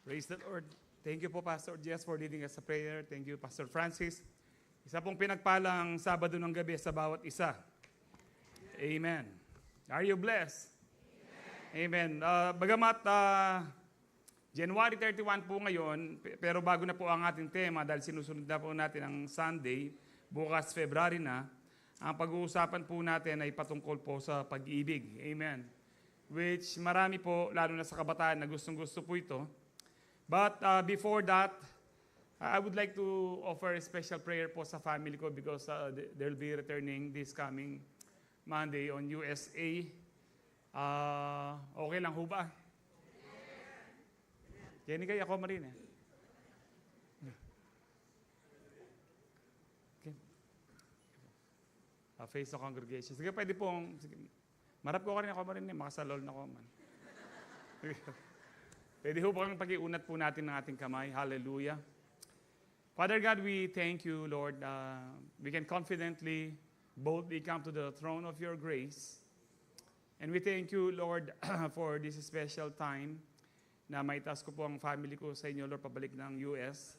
Praise the Lord. Thank you po, Pastor Jess, for leading us sa prayer. Thank you, Pastor Francis. Isa pong pinagpalang Sabado ng gabi sa bawat isa. Amen. Are you blessed? Amen. Bagamat January 31 po ngayon, pero bago na po ang ating tema dahil sinusunod na po natin ang Sunday, bukas February na, ang pag-uusapan po natin ay patungkol po sa pag-ibig. Amen. Which marami po, lalo na sa kabataan, na gustong-gusto po ito. But before that, I would like to offer a special prayer po sa family ko because they'll be returning this coming Monday on USA. Okay lang ho ba? Jenny kayo, ako marin eh. Okay. Face the congregation. Sige, pwede pong, sige. Marap ko rin ako marin eh, makasalol na ko man. Pwede ho bang pag-iunat po natin ng ating kamay? Hallelujah. Father God, we thank you, Lord. We can confidently boldly come to the throne of your grace. And we thank you, Lord, for this special time na maitas ko po ang family ko sa inyo, Lord, pabalik ng US.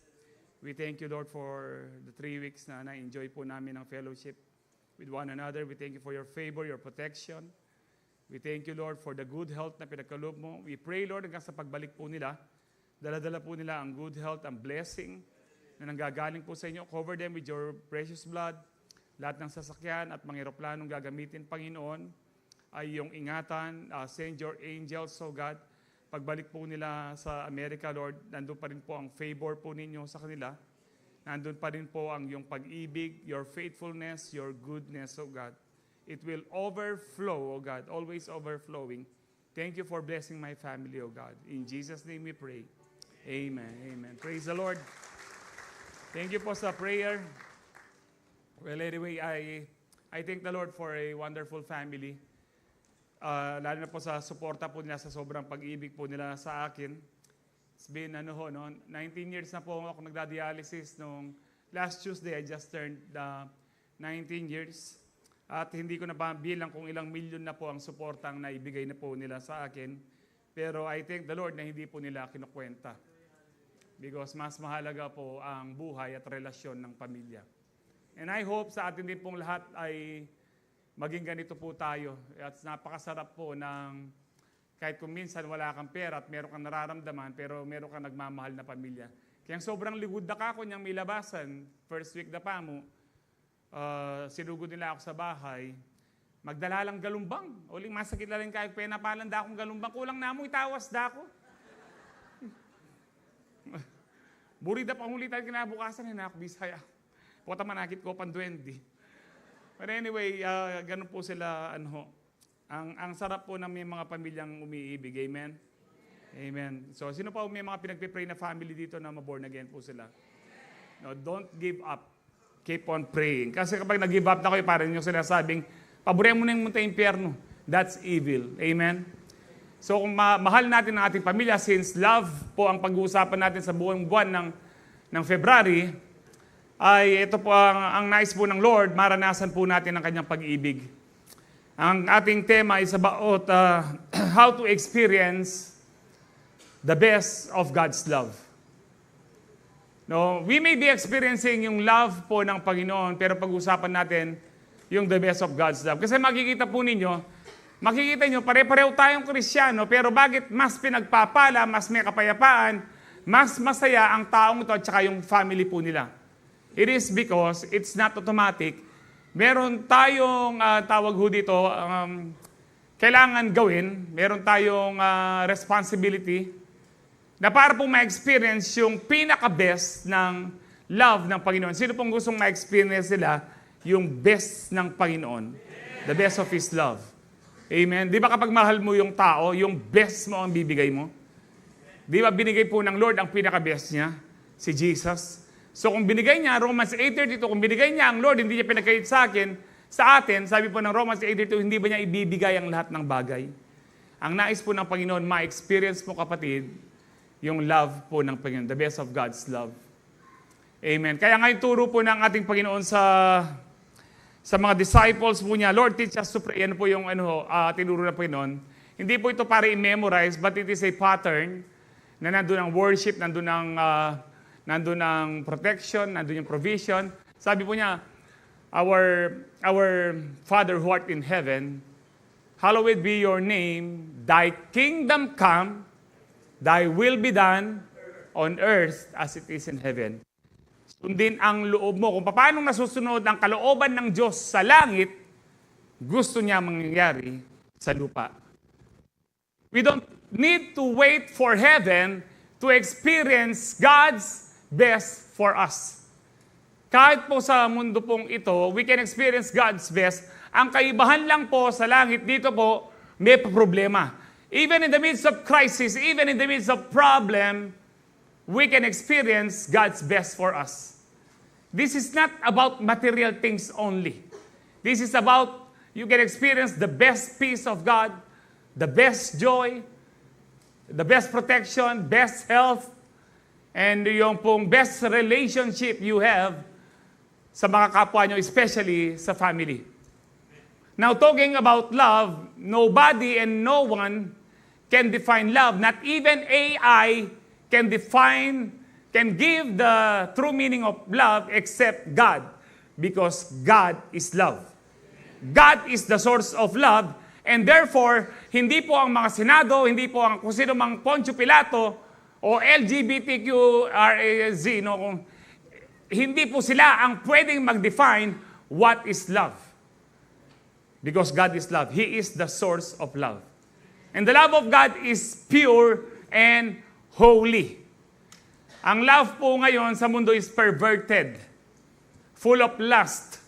We thank you, Lord, for the 3 weeks na na-enjoy po namin ang fellowship with one another. We thank you for your favor, your protection. We thank you, Lord, for the good health na pinagkaloob mo. We pray, Lord, hanggang sa pagbalik po nila, dala-dala po nila ang good health, ang blessing na nanggagaling po sa inyo. Cover them with your precious blood. Lahat ng sasakyan at mga eroplanong gagamitin, Panginoon, ay yung ingatan. Send your angels, so God. Pagbalik po nila sa Amerika, Lord, nandun pa rin po ang favor po ninyo sa kanila. Nandun pa rin po ang yung pag-ibig, your faithfulness, your goodness, so God. It will overflow, O God, always overflowing. Thank you for blessing my family, O God. In Jesus' name we pray. Amen. Amen. Praise the Lord. Thank you po sa prayer. Well, anyway, I thank the Lord for a wonderful family. Lalo na po sa suporta po nila, sa sobrang pag-ibig po nila sa akin. It's been 19 years na po ako nagda-dialysis. Nung last Tuesday, I just turned 19 years. At hindi ko na bilang kung ilang milyon na po ang suportang naibigay na po nila sa akin. Pero I thank the Lord na hindi po nila kinukwenta. Because mas mahalaga po ang buhay at relasyon ng pamilya. And I hope sa atin din pong lahat ay maging ganito po tayo. At napakasarap po ng kahit kung minsan wala kang pera at meron kang nararamdaman, pero meron kang nagmamahal na pamilya. Kaya sobrang ligud na ka ko niyang may labasan, first week na pa mo, sinugod nila ako sa bahay, magdala lang galumbang. Uling masakit na rin kahit penapalan da akong galumbang. Kulang na mo, itawas da ako. Burida pa ulitan kinabukasan, hinakbisaya. Puta manakit ko panduendi. But anyway, ganun po sila, ang sarap po ng may mga pamilyang umiibig. Amen? Amen. So, sino pa may mga pinagpipray na family dito na maborn again po sila? No, don't give up. Keep on praying. Kasi kapag nag-give up na kayo, parang yung sila sabing, paborehan mo na yung munta impyerno. That's evil. Amen? So kung mahal natin ang ating pamilya, since love po ang pag-uusapan natin sa buong buwan ng February, ay ito po ang nais po ng Lord, maranasan po natin ang kanyang pag-ibig. Ang ating tema is about how to experience the best of God's love. No, we may be experiencing yung love po ng Panginoon, pero pag-usapan natin yung the best of God's love. Kasi makikita nyo, pare-pareho tayong Kristiyano, pero bakit mas pinagpapala, mas may kapayapaan, mas masaya ang taong ito at saka yung family po nila? It is because it's not automatic. Meron tayong tawag ho dito, kailangan gawin, meron tayong responsibility, na para pong ma-experience yung pinaka-best ng love ng Panginoon. Sino pong gustong ma-experience nila yung best ng Panginoon? The best of His love. Amen? Di ba kapag mahal mo yung tao, yung best mo ang bibigay mo? Di ba binigay po ng Lord ang pinaka-best niya? Si Jesus. So kung binigay niya, Romans 8:32, kung binigay niya ang Lord, hindi niya pinagkait sa atin, sabi po ng Romans 8:32, hindi ba niya ibibigay ang lahat ng bagay? Ang nais po ng Panginoon, ma-experience mo kapatid, yung love po ng Panginoon, the best of God's love. Amen. Kaya ngayon turo po ng ating Panginoon sa mga disciples po niya, Lord, teach us to pray. Yan po yung tinuro ng Panginoon. Hindi po ito para i-memorize, but it is a pattern na nandun ang worship, nandun ang protection, nandun yung provision. Sabi po niya, Our Father who art in heaven, hallowed be your name, thy kingdom come, thy will be done on earth as it is in heaven. Sundin ang loob mo. Kung paano nasusunod ang kalooban ng Diyos sa langit, gusto niya mangyayari sa lupa. We don't need to wait for heaven to experience God's best for us. Kahit po sa mundo pong ito, we can experience God's best. Ang kaibahan lang po sa langit, dito po, may problema. Even in the midst of crisis, even in the midst of problem, we can experience God's best for us. This is not about material things only. This is about, you can experience the best peace of God, the best joy, the best protection, best health, and yung pong best relationship you have sa mga kapwa nyo, especially sa family. Now, talking about love, nobody and no one can define love. Not even AI can give the true meaning of love except God, because God is love. God is the source of love, and therefore, hindi po ang mga Senado, hindi po ang kung sino mang Poncio Pilato o LGBTQRAZ, hindi po sila ang pwedeng mag-define what is love. Because God is love. He is the source of love. And the love of God is pure and holy. Ang love po ngayon sa mundo is perverted, full of lust.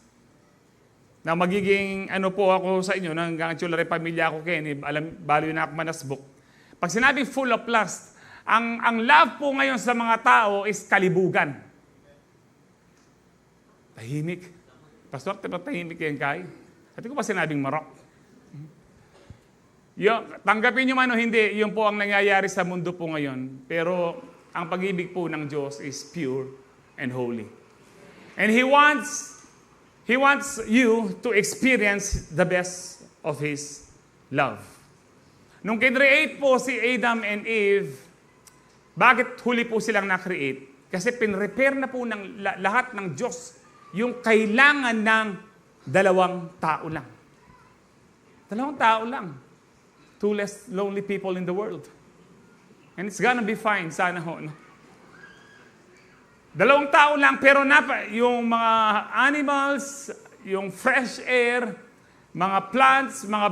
Na magiging po ako sa inyo, nang chula rin pamilya ako kayo, baliw na ako manasbok. Pag sinabi full of lust, ang love po ngayon sa mga tao is kalibugan. Tahimik. Pastor, tahimik yan kay. At ko pa sinabing marok. Tanggapin nyo man o hindi, yun po ang nangyayari sa mundo po ngayon. Pero ang pag-ibig po ng Diyos is pure and holy. And He wants you to experience the best of His love. Nung kinreate po si Adam and Eve, bakit huli po silang na-create? Kasi pinrepair na po ng lahat ng Diyos yung kailangan ng dalawang tao lang. Dalawang tao lang. Two less lonely people in the world. And it's gonna be fine, sana ho. No? Dalawang tao lang, pero yung mga animals, yung fresh air, mga plants, mga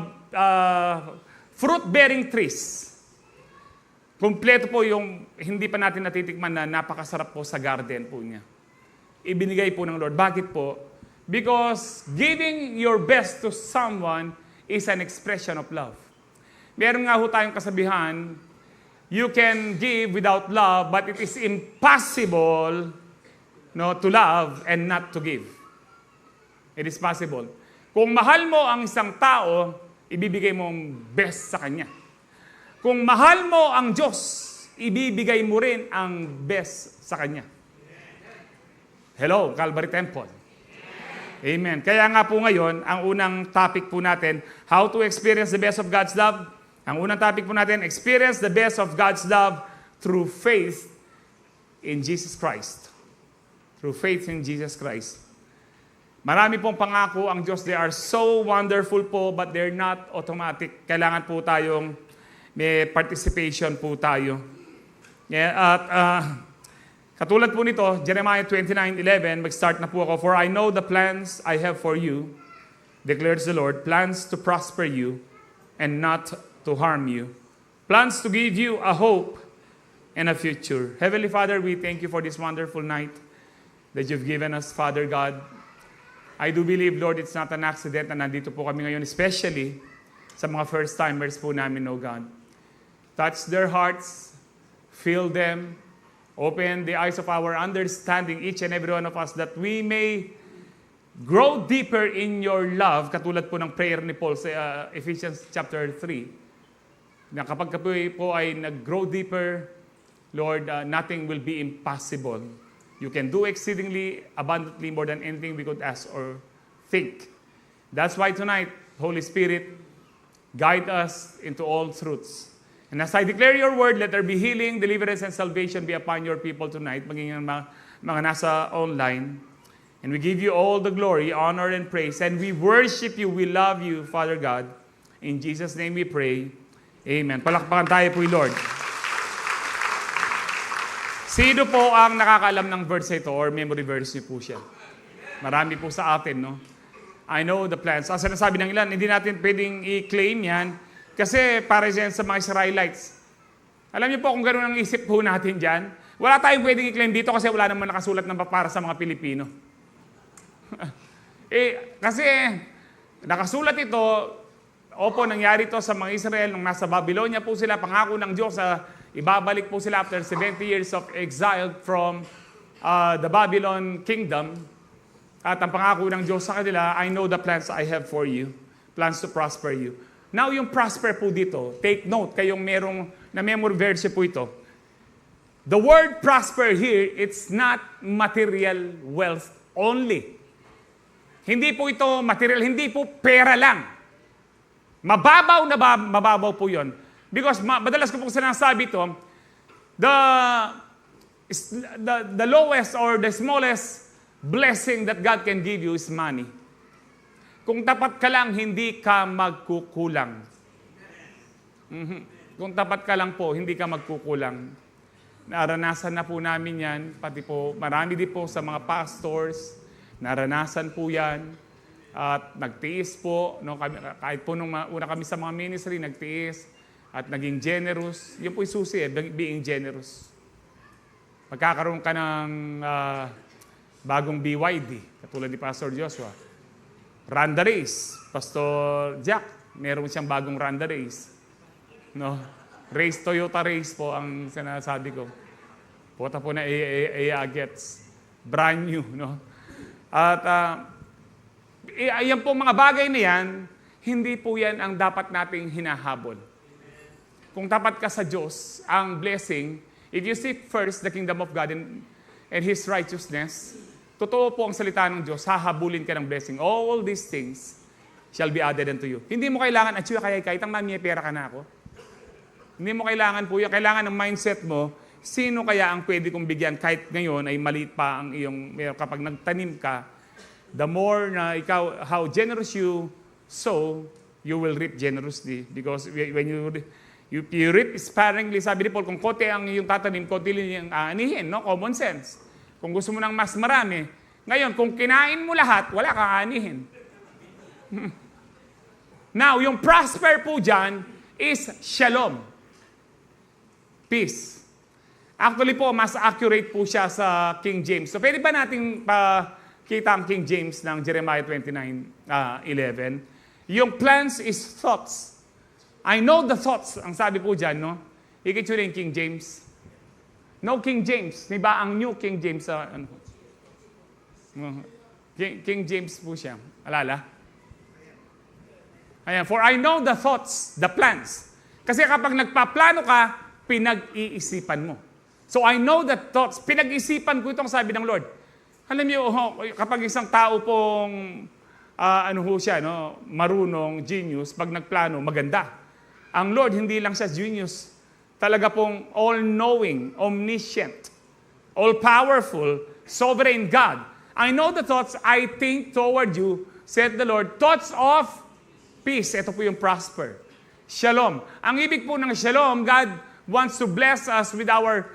fruit-bearing trees. Kompleto po yung hindi pa natin natitikman na napakasarap po sa garden po niya. Ibinigay po ng Lord. Bakit po? Because giving your best to someone is an expression of love. Meron nga ho tayong kasabihan, you can give without love, but it is impossible to love and not to give. It is possible. Kung mahal mo ang isang tao, ibibigay mo ang best sa kanya. Kung mahal mo ang Diyos, ibibigay mo rin ang best sa kanya. Hello, Calvary Temple. Amen. Kaya nga po ngayon, ang unang topic po natin, how to experience the best of God's love. Ang unang topic po natin, experience the best of God's love through faith in Jesus Christ. Through faith in Jesus Christ. Marami pong pangako ang Diyos. They are so wonderful po, but they're not automatic. Kailangan po tayong may participation po tayo. Katulad po nito, Jeremiah 29:11, mag-start na po ako. For I know the plans I have for you, declares the Lord, plans to prosper you and not to harm you. Plans to give you a hope and a future. Heavenly Father, we thank you for this wonderful night that you've given us, Father God. I do believe, Lord, it's not an accident na nandito po kami ngayon, especially sa mga first-timers po namin, O God. Touch their hearts, fill them, open the eyes of our understanding, each and every one of us, that we may grow deeper in your love, katulad po ng prayer ni Paul sa Ephesians chapter 3, na kapag po ay nag-grow deeper, Lord, nothing will be impossible. You can do exceedingly abundantly more than anything we could ask or think. That's why tonight, Holy Spirit, guide us into all truths. And And as I declare your word, let there be healing, deliverance, and salvation be upon your people tonight, maging ang mga nasa online. And we give you all the glory, honor, and praise. And we worship you, we love you, Father God. In Jesus' name we pray. Amen. Palakpakan tayo po, Lord. Sino po ang nakakaalam ng verse ito or memory verse niyo po siya? Marami po sa atin, no? I know the plans. Ang sinasabi ng ilan, hindi natin pwedeng i-claim yan kasi para yan sa mga Israelites. Alam niyo po kung gano'n ang isip po natin dyan, wala tayong pwedeng i-claim dito kasi wala naman nakasulat ng para sa mga Pilipino. Kasi nakasulat ito, opo, nangyari ito sa mga Israel nung nasa Babylonia po sila, pangako ng Diyos ibabalik po sila after 70 years of exile from the Babylon kingdom. At ang pangako ng Diyos sa kanila, I know the plans I have for you, plans to prosper you. Now, yung prosper po dito, take note, kayong merong na memory verse po ito. The word prosper here, it's not material wealth only. Hindi po ito material, hindi po pera lang. Mababaw po yun. Because madalas ko po sinasabi ito, the lowest or the smallest blessing that God can give you is money. Kung tapat ka lang, hindi ka magkukulang. Kung tapat ka lang po, hindi ka magkukulang. Naranasan na po namin yan, pati po marami din po sa mga pastors, naranasan po yan. At nagtiis po, no, kahit po nung una kami sa mga ministry, nagtiis at naging generous. Yun po yung susi, being generous. Magkakaroon ka ng bagong BYD, katulad ni Pastor Joshua. Run the race. Pastor Jack, meron siyang bagong run the race. No? Race, Toyota race po ang sinasabi ko. Puta po na gets brand new. No? At yan po mga bagay na yan, hindi po yan ang dapat nating hinahabol. Kung tapat ka sa Diyos, ang blessing, if you seek first the kingdom of God and His righteousness, totoo po ang salita ng Diyos, hahabulin ka ng blessing. All these things shall be added unto you. Hindi mo kailangan, at siya kaya kahit ang mami, pera ka na ako. Hindi mo kailangan po yan. Kailangan ng mindset mo, sino kaya ang pwede kong bigyan kahit ngayon ay maliit pa ang iyong, kapag nagtanim ka, the more na ikaw, how generous you sow, you will reap generously. Because when you reap sparingly, sabi ni Paul, kung konti ang iyong tatanim, konti lang yung aanihin, no? Common sense. Kung gusto mo ng mas marami, ngayon, kung kinain mo lahat, wala kang aanihin. Now, yung prosper po dyan is shalom. Peace. Actually po, mas accurate po siya sa King James. So, pwede ba nating kita ang King James ng Jeremiah 29:11? Yung plans is thoughts. I know the thoughts, ang sabi po dyan, no? Ikit yun yung King James. No King James. Diba ang New King James? King James po siya. Alala? Ayan, for I know the thoughts, the plans. Kasi kapag nagpaplano ka, pinag-iisipan mo. So I know the thoughts. Pinag-isipan ko itong sabi ng Lord. Alam niyo, kapag isang tao pong siya, no, marunong, genius, pag nagplano, maganda. Ang Lord, hindi lang siya genius. Talaga pong all-knowing, omniscient, all-powerful, sovereign God. I know the thoughts I think toward you, said the Lord, thoughts of peace. Ito po yung prosper. Shalom. Ang ibig po ng shalom, God wants to bless us with our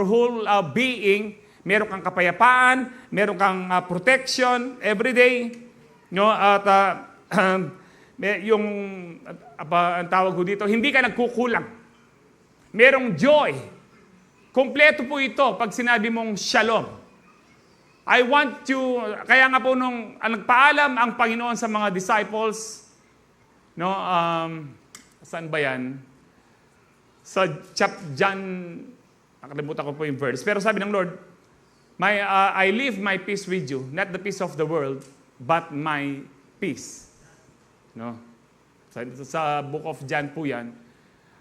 whole being. Meron kang kapayapaan, meron kang protection every day. No? At ang tawag ko dito, hindi ka nagkukulang. Merong joy. Kompleto po ito pag sinabi mong shalom. I want you, kaya nga po nung nagpaalam ang Panginoon sa mga disciples, no, saan ba yan? Sa John, nakalimutan ko po yung verse, pero sabi ng Lord, I leave my peace with you, not the peace of the world, but my peace. No? Sa book of John po yan.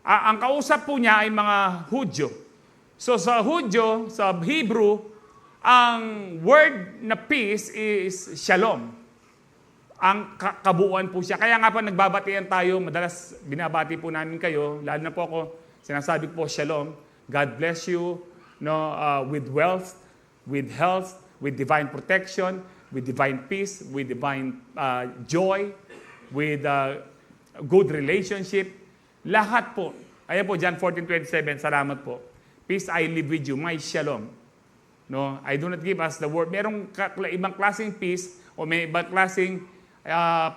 Ang kausap po niya ay mga Hudyo. So sa Hudyo, sa Hebrew, ang word na peace is shalom. ang kabuuan po siya. Kaya nga po nagbabatian tayo, madalas binabati po namin kayo, lalo na po ako, sinasabi po, Shalom, God bless you, with wealth, with health, with divine protection, with divine peace, with divine joy, with good relationship. Lahat po. Ayan po, John 14:27, salamat po. Peace I live with you, my shalom. No, I do not give us the word. Merong ibang klaseng peace o may ibang klaseng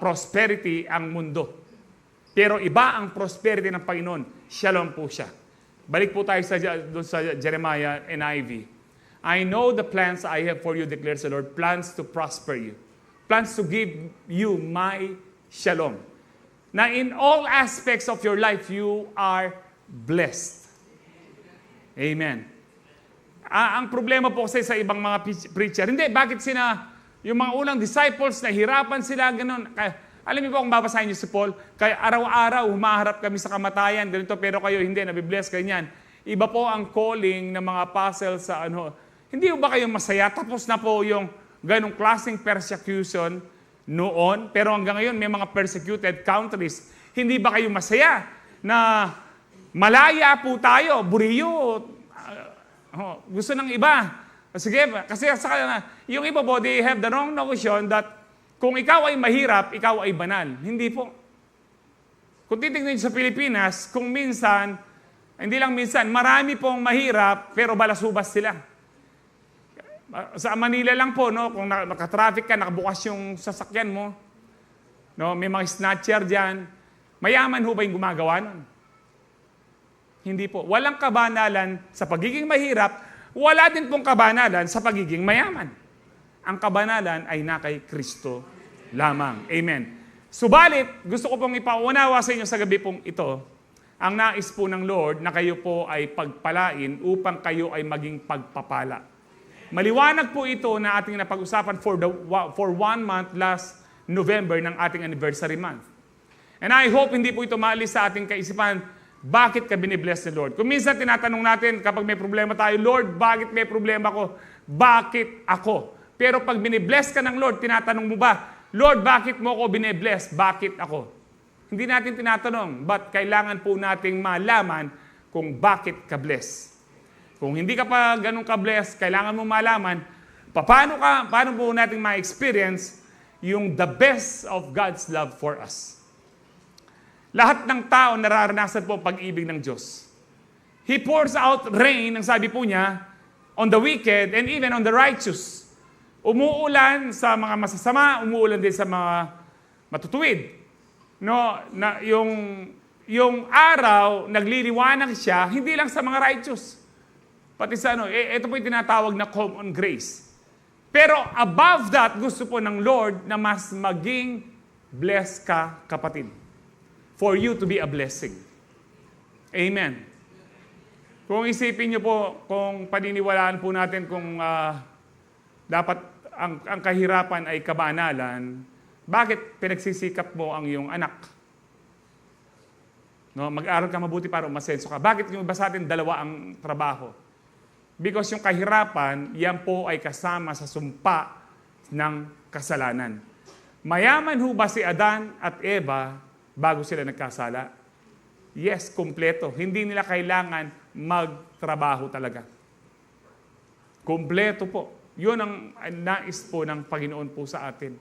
prosperity ang mundo. Pero iba ang prosperity ng Panginoon. Shalom po siya. Balik po tayo sa Jeremiah NIV. I know the plans I have for you, declares the Lord, plans to prosper you, plans to give you my shalom. Na in all aspects of your life, you are blessed. Amen. Ang problema po kasi sa ibang mga preacher, hindi, bakit yung mga unang disciples, nahirapan sila, ganun. Alam niyo po kung babasahin niyo si Paul, kaya araw-araw humaharap kami sa kamatayan, ganito, pero kayo hindi, nabibless kayo niyan. Iba po ang calling ng mga apostles sa Hindi ba kayo masaya? Tapos na po yung ganong klaseng persecution noon, pero hanggang ngayon may mga persecuted countries. Hindi ba kayo masaya na malaya po tayo, buriyo, gusto ng iba? Sige, kasi yung iba po, they have the wrong notion that kung ikaw ay mahirap, ikaw ay banal. Hindi po. Kung titignan niyo sa Pilipinas, kung minsan, hindi lang minsan, marami pong mahirap, pero balasubas sila. Sa Manila lang po, no, kung nakatraffic ka, nakabukas yung sasakyan mo, no, may mga snatcher dyan, mayaman ho ba yung gumagawa nun? Hindi po. Walang kabanalan sa pagiging mahirap, wala din pong kabanalan sa pagiging mayaman. Ang kabanalan ay na kay Kristo lamang. Amen. Subalit, gusto ko pong ipaunawa sa inyo sa gabi pong ito, ang nais po ng Lord na kayo po ay pagpalain upang kayo ay maging pagpapala. Maliwanag po ito na ating napag-usapan for 1 month last November ng ating anniversary month. And I hope hindi po ito maalis sa ating kaisipan, bakit ka binibless ni Lord? Kung minsan tinatanong natin kapag may problema tayo, Lord, bakit may problema ko? Bakit ako? Pero pag binibless ka ng Lord, tinatanong mo ba, Lord, bakit mo ako binibless? Bakit ako? Hindi natin tinatanong, but kailangan po nating malaman kung bakit ka bless. Kung hindi ka pa ganun ka bless, kailangan mo malaman, paano po natin ma-experience yung the best of God's love for us. Lahat ng tao nararanasan po pag-ibig ng Diyos. He pours out rain, ang sabi po niya, on the wicked and even on the righteous. Umuulan sa mga masasama, umuulan din sa mga matutuwid. No, na yung araw, nagliliwanag siya, hindi lang sa mga righteous. Pati sa ito po yung tinatawag na common grace. Pero above that, gusto po ng Lord na mas maging blessed ka, kapatid. For you to be a blessing. Amen. Kung isipin niyo po, kung paniniwalaan po natin kung dapat ang kahirapan ay kabanalan, bakit pinagsisikap mo ang iyong anak? No, mag-aral ka mabuti para umasenso ka. Bakit yung iba sa atin dalawa ang trabaho? Because yung kahirapan, yan po ay kasama sa sumpa ng kasalanan. Mayaman ho ba si Adan at Eva bago sila nagkasala? Yes, kumpleto. Hindi nila kailangan magtrabaho talaga. Kumpleto po. Yun ang nais po ng Panginoon po sa atin.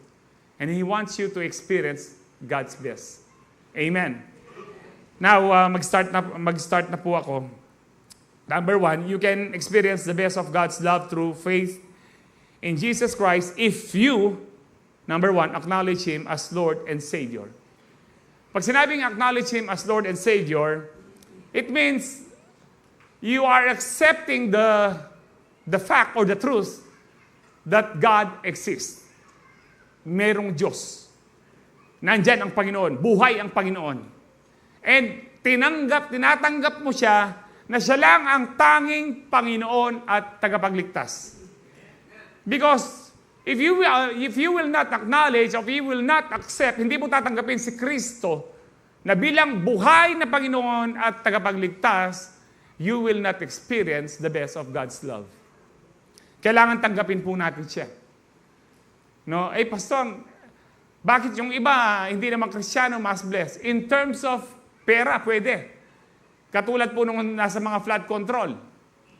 And He wants you to experience God's best. Amen. Now, mag-start na po ako. Number 1, you can experience the best of God's love through faith in Jesus Christ if you, number 1, acknowledge Him as Lord and Savior. Pag sinabing acknowledge Him as Lord and Savior, it means you are accepting the fact or the truth that God exists. Merong Diyos. Nandyan ang Panginoon. Buhay ang Panginoon. And tinatanggap mo siya na siya lang ang tanging Panginoon at tagapagligtas. Because if you will not acknowledge, if you will not accept, hindi mo tatanggapin si Kristo na bilang buhay na Panginoon at tagapagligtas, you will not experience the best of God's love. Kailangan tanggapin po natin siya. No, pastor, Bakit yung iba, hindi naman Kristiyano, mas blessed? In terms of pera, pwede. Katulad po nung nasa mga flood control.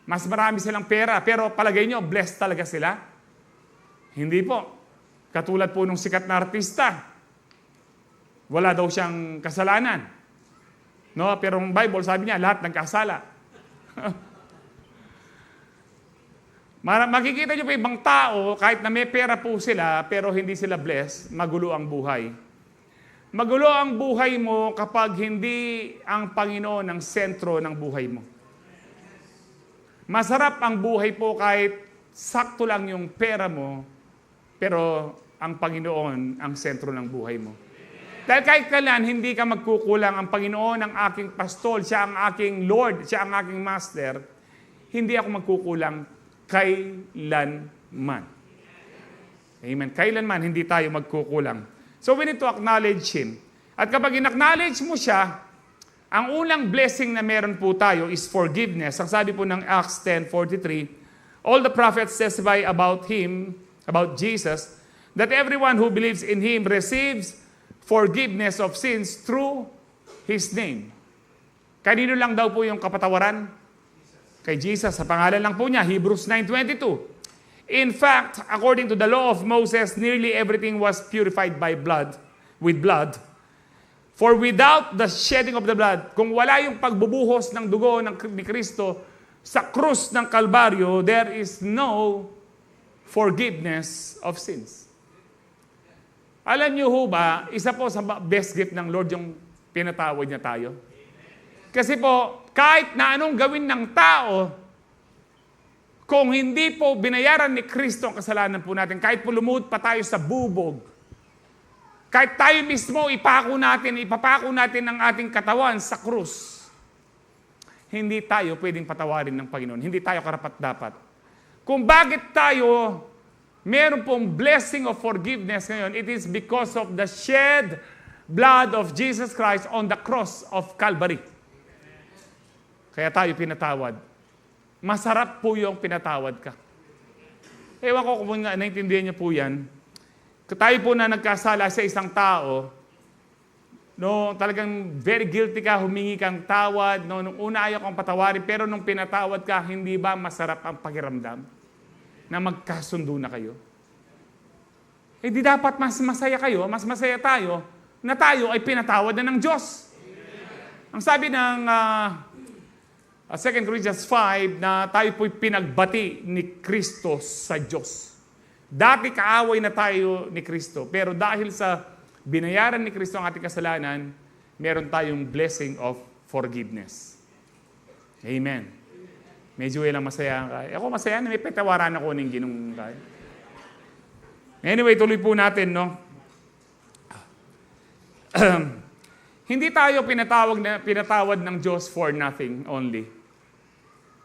Mas marami silang pera, pero palagay nyo, blessed talaga sila? Hindi po. Katulad po nung sikat na artista. Wala daw siyang kasalanan. No? Pero ang Bible, sabi niya, lahat nagkasala. Makikita nyo pa ibang tao, kahit na may pera po sila, pero hindi sila blessed, magulo ang buhay. Magulo ang buhay mo kapag hindi ang Panginoon ang sentro ng buhay mo. Masarap ang buhay po kahit sakto lang yung pera mo, pero ang Panginoon ang sentro ng buhay mo. Dahil kahit kailan, hindi ka magkukulang. Ang Panginoon ang aking pastol, siya ang aking Lord, siya ang aking Master. Hindi ako magkukulang kailanman. Amen. Kailanman, hindi tayo magkukulang. So we need to acknowledge Him. At kapag in-acknowledge mo siya, ang unang blessing na meron po tayo is forgiveness. Ang sabi po ng Acts 10:43, all the prophets testify about Him, about Jesus, that everyone who believes in Him receives forgiveness of sins through His name. Kanino lang daw po yung kapatawaran? Kay Jesus, sa pangalan lang po niya, Hebrews 9:22. In fact, according to the law of Moses, nearly everything was purified by blood, with blood. For without the shedding of the blood, kung wala yung pagbubuhos ng dugo ni Kristo sa krus ng Kalbaryo, there is no forgiveness of sins. Alam niyo ho ba, isa po sa best gift ng Lord yung pinatawad niya tayo. Kasi po, kahit na anong gawin ng tao, kung hindi po binayaran ni Kristo ang kasalanan po natin, kahit po lumuhod pa tayo sa bubog, kahit tayo mismo ipapako natin ang ating katawan sa krus, hindi tayo pwedeng patawarin ng Panginoon. Hindi tayo karapat-dapat. Kung bakit tayo meron pong blessing of forgiveness ngayon, it is because of the shed blood of Jesus Christ on the cross of Calvary. Kaya tayo pinatawad. Masarap po yung pinatawad ka. Ewan ko kung naintindihan niyo po yan. Tayo po na nagkasala sa isang tao, no, talagang very guilty ka, humingi kang tawad, no, nung una ayaw kang patawarin, pero nung pinatawad ka, hindi ba masarap ang pakiramdam na magkasundo na kayo? Eh di dapat mas masaya kayo, mas masaya tayo, na tayo ay pinatawad na ng Diyos. Ang sabi ng 2 Corinthians 5 na tayo po'y pinagbati ni Kristo sa Diyos. Dati kaaway na tayo ni Kristo, pero dahil sa binayaran ni Kristo ang ating kasalanan, meron tayong blessing of forgiveness. Amen. Medyo lang masaya. Ako masaya na may patawaran ako ng Ginong. Anyway, tuloy po natin, no? Hindi tayo pinatawad ng Diyos for nothing only.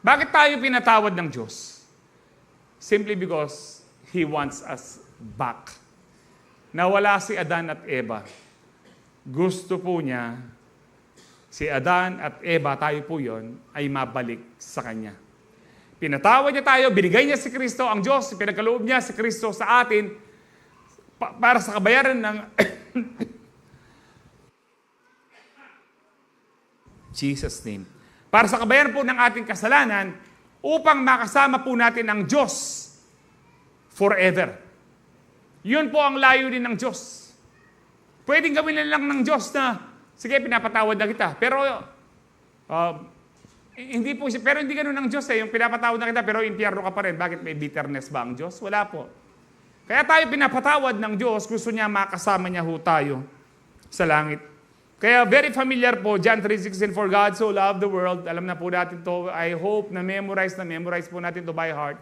Bakit tayo pinatawad ng Diyos? Simply because He wants us back. Nawala si Adan at Eva. Gusto po niya, si Adan at Eva, tayo po yon, ay mabalik sa Kanya. Pinatawad niya tayo, binigay niya si Kristo, ang Diyos, pinagkaloob niya si Kristo sa atin para sa kabayaran ng Jesus' name. Para sa kabayaran po ng ating kasalanan, upang makasama po natin ang Diyos forever. Yun po ang layunin ng Diyos. Pwedeng gawin lang ng Diyos na, sige, pinapatawad na kita. Pero, hindi po siya, pero hindi ganun ng Diyos eh. Yung pinapatawad na kita, pero impyerno ka pa rin. Bakit may bitterness ba ang Diyos? Wala po. Kaya tayo pinapatawad ng Diyos, gusto niya makasama niya ho tayo sa langit. Kaya very familiar po, John 3:16, for God so loved the world. Alam na po natin to. I hope na memorize po natin to by heart.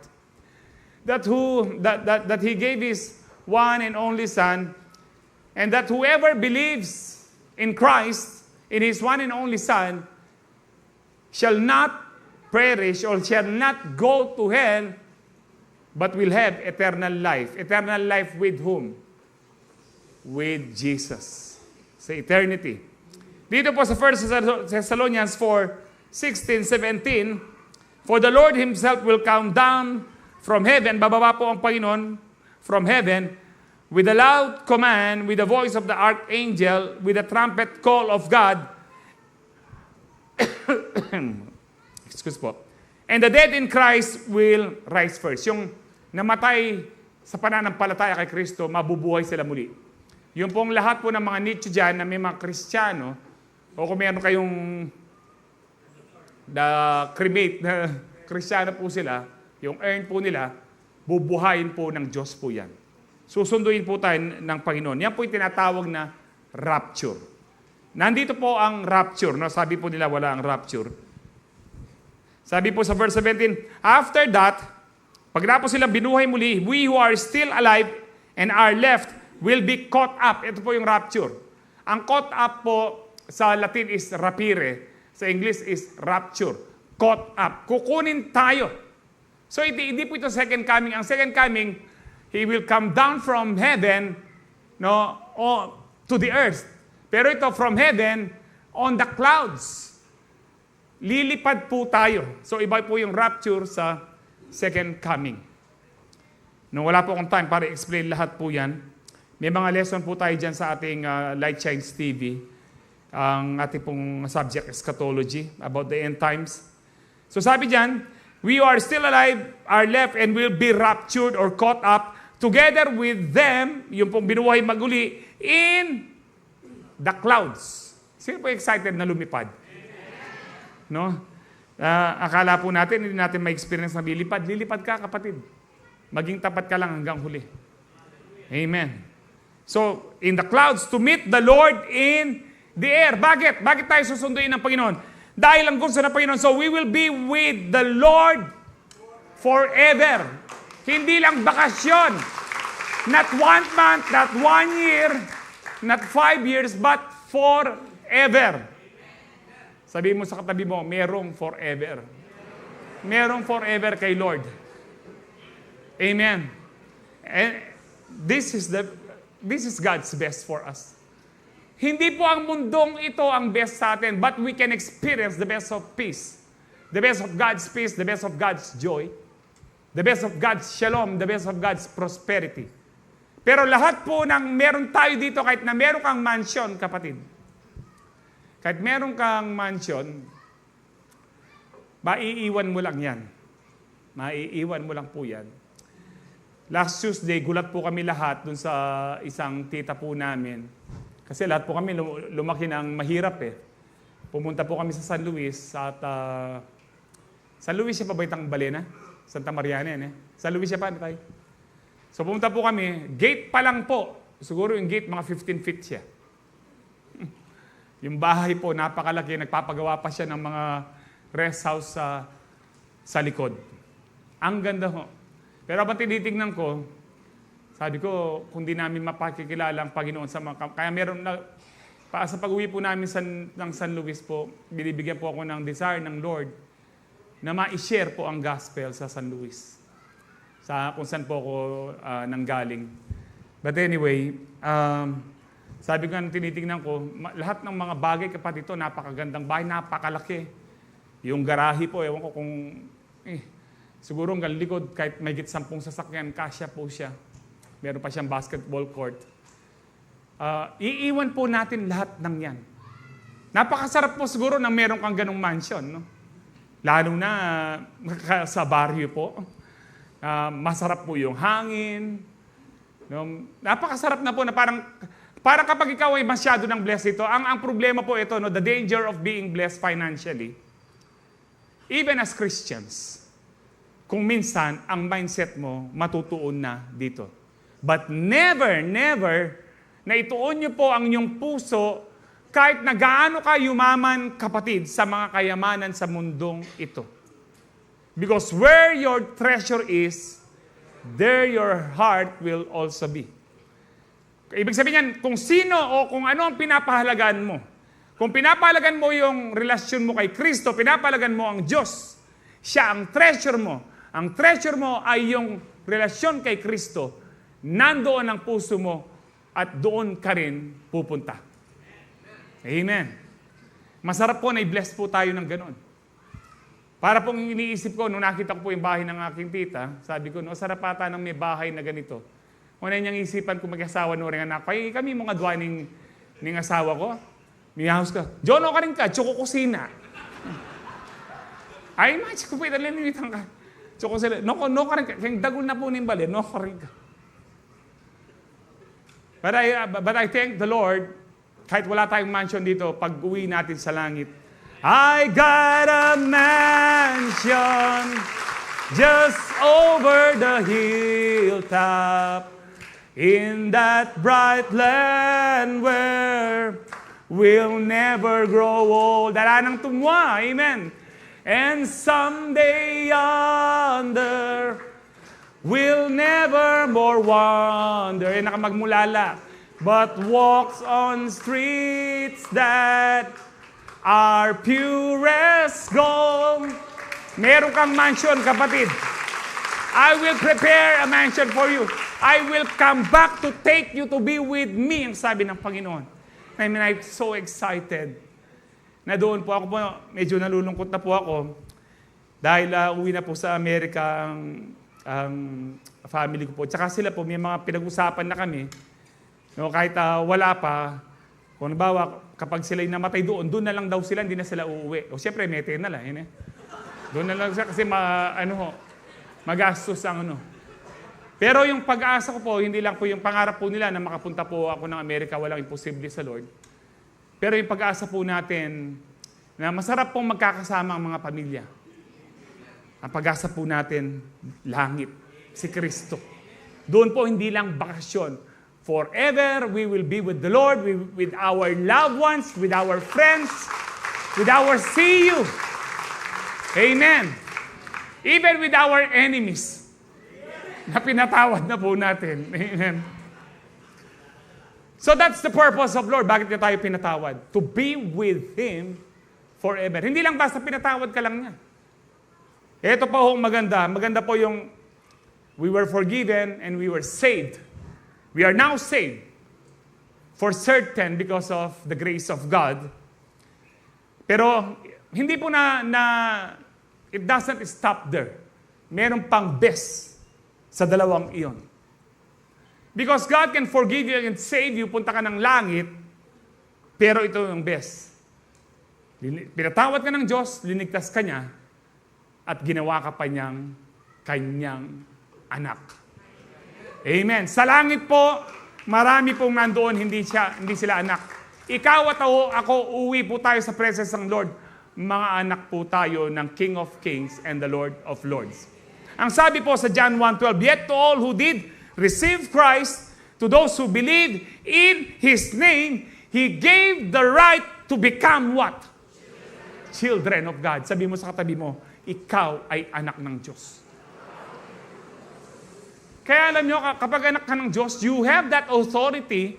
That He gave His one and only Son, and that whoever believes in Christ, in His one and only Son, shall not perish or shall not go to hell, but will have eternal life. Eternal life with whom? With Jesus. Sa eternity. Dito po sa 1 Thessalonians 4:16, 17, for the Lord Himself will come down from heaven, bababa po ang Panginoon from heaven, with a loud command, with the voice of the archangel, with the trumpet call of God, excuse po, and the dead in Christ will rise first. Yung namatay sa pananampalataya kay Kristo, mabubuhay sila muli. Yung pong lahat po ng mga nicho dyan na may mga Kristiyano, o kung meron kayong cremate na Kristiyano po sila, yung earn po nila, bubuhayin po ng Diyos po yan. Susunduin po tayo ng Panginoon. Yan po yung tinatawag na rapture. Nandito po ang rapture. No? Sabi po nila wala ang rapture. Sabi po sa verse 17, after that, pagkatapos sila binuhay muli, we who are still alive and are left will be caught up. Ito po yung rapture. Ang caught up po sa Latin is rapire. Sa English is rapture. Caught up. Kukunin tayo. So hindi po ito second coming. Ang second coming, He will come down from heaven, no, to the earth. Pero ito from heaven on the clouds. Lilipad po tayo. So iba po yung rapture sa second coming. Nung wala po akong time para explain lahat po yan, may mga lesson po tayo dyan sa ating Light Shines TV. Ang ating pong subject, eschatology, about the end times. So sabi dyan, we are still alive, are left, and will be raptured or caught up together with them, yung pong binuhay maguli, in the clouds. Sino po excited na lumipad? No? Akala po natin, hindi natin ma-experience na lilipad. Lilipad ka, kapatid. Maging tapat ka lang hanggang huli. Amen. So, in the clouds, to meet the Lord in the air. Bakit? Bakit tayo susunduin ng Panginoon? Dahil ang gusto ng Panginoon. So, we will be with the Lord forever. Hindi lang bakasyon. Not 1 month, not 1 year, not 5 years, but forever. Sabihin mo sa katabi mo, merong forever. Merong forever kay Lord. Amen. And this is God's best for us. Hindi po ang mundong ito ang best sa atin, but we can experience the best of peace. The best of God's peace, the best of God's joy, the best of God's shalom, the best of God's prosperity. Pero lahat po ng meron tayo dito, kahit na meron kang mansion, kapatid, kahit meron kang mansion, maiiwan mo lang yan. Maiiwan mo lang po yan. Last Tuesday, gulat po kami lahat dun sa isang tita po namin. Kasi lahat po kami lumaki ng mahirap eh. Pumunta po kami sa San Luis at San Luis siya pa ba itang Balena? Santa Mariana yan eh. San Luis siya pa, ano tayo? So pumunta po kami, gate pa lang po. Siguro yung gate mga 15 feet siya. Yung bahay po, napakalaki. Nagpapagawa pa siya ng mga rest house sa likod. Ang ganda ho. Pero habang tinitignan ko, sabi ko, kung di namin mapakikilala ang Panginoon sa mga... Kaya meron na... Sa pag-uwi po namin ng San Luis po, binibigyan po ako ng desire ng Lord na ma-share po ang gospel sa San Luis. Kung saan po ako nanggaling. But anyway, sabi ko nga tinitingnan ko, lahat ng mga bagay kapatid ito, napakagandang bahay, napakalaki. Yung garahe po, ewan ko kung... siguro hanggang likod, kahit may 10 sasakyan, kasya po siya. Meron pa siyang basketball court. Iiwan po natin lahat ng yan. Napakasarap po siguro na meron kang ganong mansion. No? Lalo na sa baryo po. Masarap po yung hangin. No? Napakasarap na po na parang kapag ikaw ay masyado ng blessed ito, ang problema po ito, no, the danger of being blessed financially. Even as Christians, kung minsan ang mindset mo matutuon na dito. But never, never na ituon niyo po ang inyong puso kahit na gaano ka yumaman, kapatid, sa mga kayamanan sa mundong ito. Because where your treasure is, there your heart will also be. Ibig sabihin yan, kung sino o kung ano ang pinapahalagan mo. Kung pinapahalagan mo yung relasyon mo kay Kristo, pinapahalagan mo ang Diyos. Siya ang treasure mo. Ang treasure mo ay yung relasyon kay Kristo. Nandoon ang puso mo at doon ka rin pupunta. Amen. Masarap po na i-bless po tayo ng ganon. Para pong iniisip ko, nung nakita ko po yung bahay ng aking tita, sabi ko, no, sarap ata ng may bahay na ganito. Una niyang isipan kung mag-asawa no rin anak. Kaya kami mga dwa ning asawa ko. Miyahos ka. John, o ka rin ka. Tsoko kusina. Ay, match ko pa italinitan ka. Tsoko sila. No ka rin ka. Kaya dagol na po nimbali. No ka rin ka. But I thank the Lord, kahit wala tayong mansion dito, pag uwi natin sa langit, I got a mansion just over the hilltop in that bright land where we'll never grow old. Dala ng tumwa, amen. And someday yonder, we'll never more wander. Yan nakamagmulala. But walks on streets that are purest gold. Meron kang mansion, kapatid. I will prepare a mansion for you. I will come back to take you to be with me, ang sabi ng Panginoon. I mean, I'm so excited na doon po ako po, medyo nalulungkot na po ako dahil uwi na po sa Amerika ang family ko po. Tsaka sila po, may mga pinag-usapan na kami. No, kahit wala pa, kung nabawa, kapag sila'y namatay doon na lang daw sila, hindi na sila uuwi. O siyempre, mete na lang. Yun, eh. Doon na lang sila kasi magastos ang ano. Pero yung pag-asa ko po, hindi lang po yung pangarap po nila na makapunta po ako ng Amerika, walang imposible sa Lord. Pero yung pag-asa po natin na masarap pong magkakasama ang mga pamilya. Ang pag-asa po natin, langit, si Kristo. Doon po hindi lang bakasyon. Forever, we will be with the Lord, with our loved ones, with our friends, with our see you. Amen. Even with our enemies, na pinatawad na po natin. Amen. So that's the purpose of Lord. Bakit niya tayo pinatawad? To be with Him forever. Hindi lang basta pinatawad ka lang niya. Ito pa ho maganda. Maganda po yung we were forgiven and we were saved. We are now saved for certain because of the grace of God. Pero hindi po it doesn't stop there. Meron pang best sa dalawang iyon. Because God can forgive you and save you, punta ka ng langit, pero ito yung best. Pinatawad ka ng Diyos, linigtas ka niya, at ginawa ka pa niyang kanyang anak. Amen. Sa langit po, marami pong nandoon, hindi sila anak. Ikaw at ako, uwi po tayo sa presence ng Lord. Mga anak po tayo ng King of Kings and the Lord of Lords. Ang sabi po sa John 1:12, yet to all who did receive Christ, to those who believe in His name, He gave the right to become what? Children of God. Sabi mo sa katabi mo, ikaw ay anak ng Diyos. Kaya alam nyo, kapag anak ka ng Diyos, you have that authority.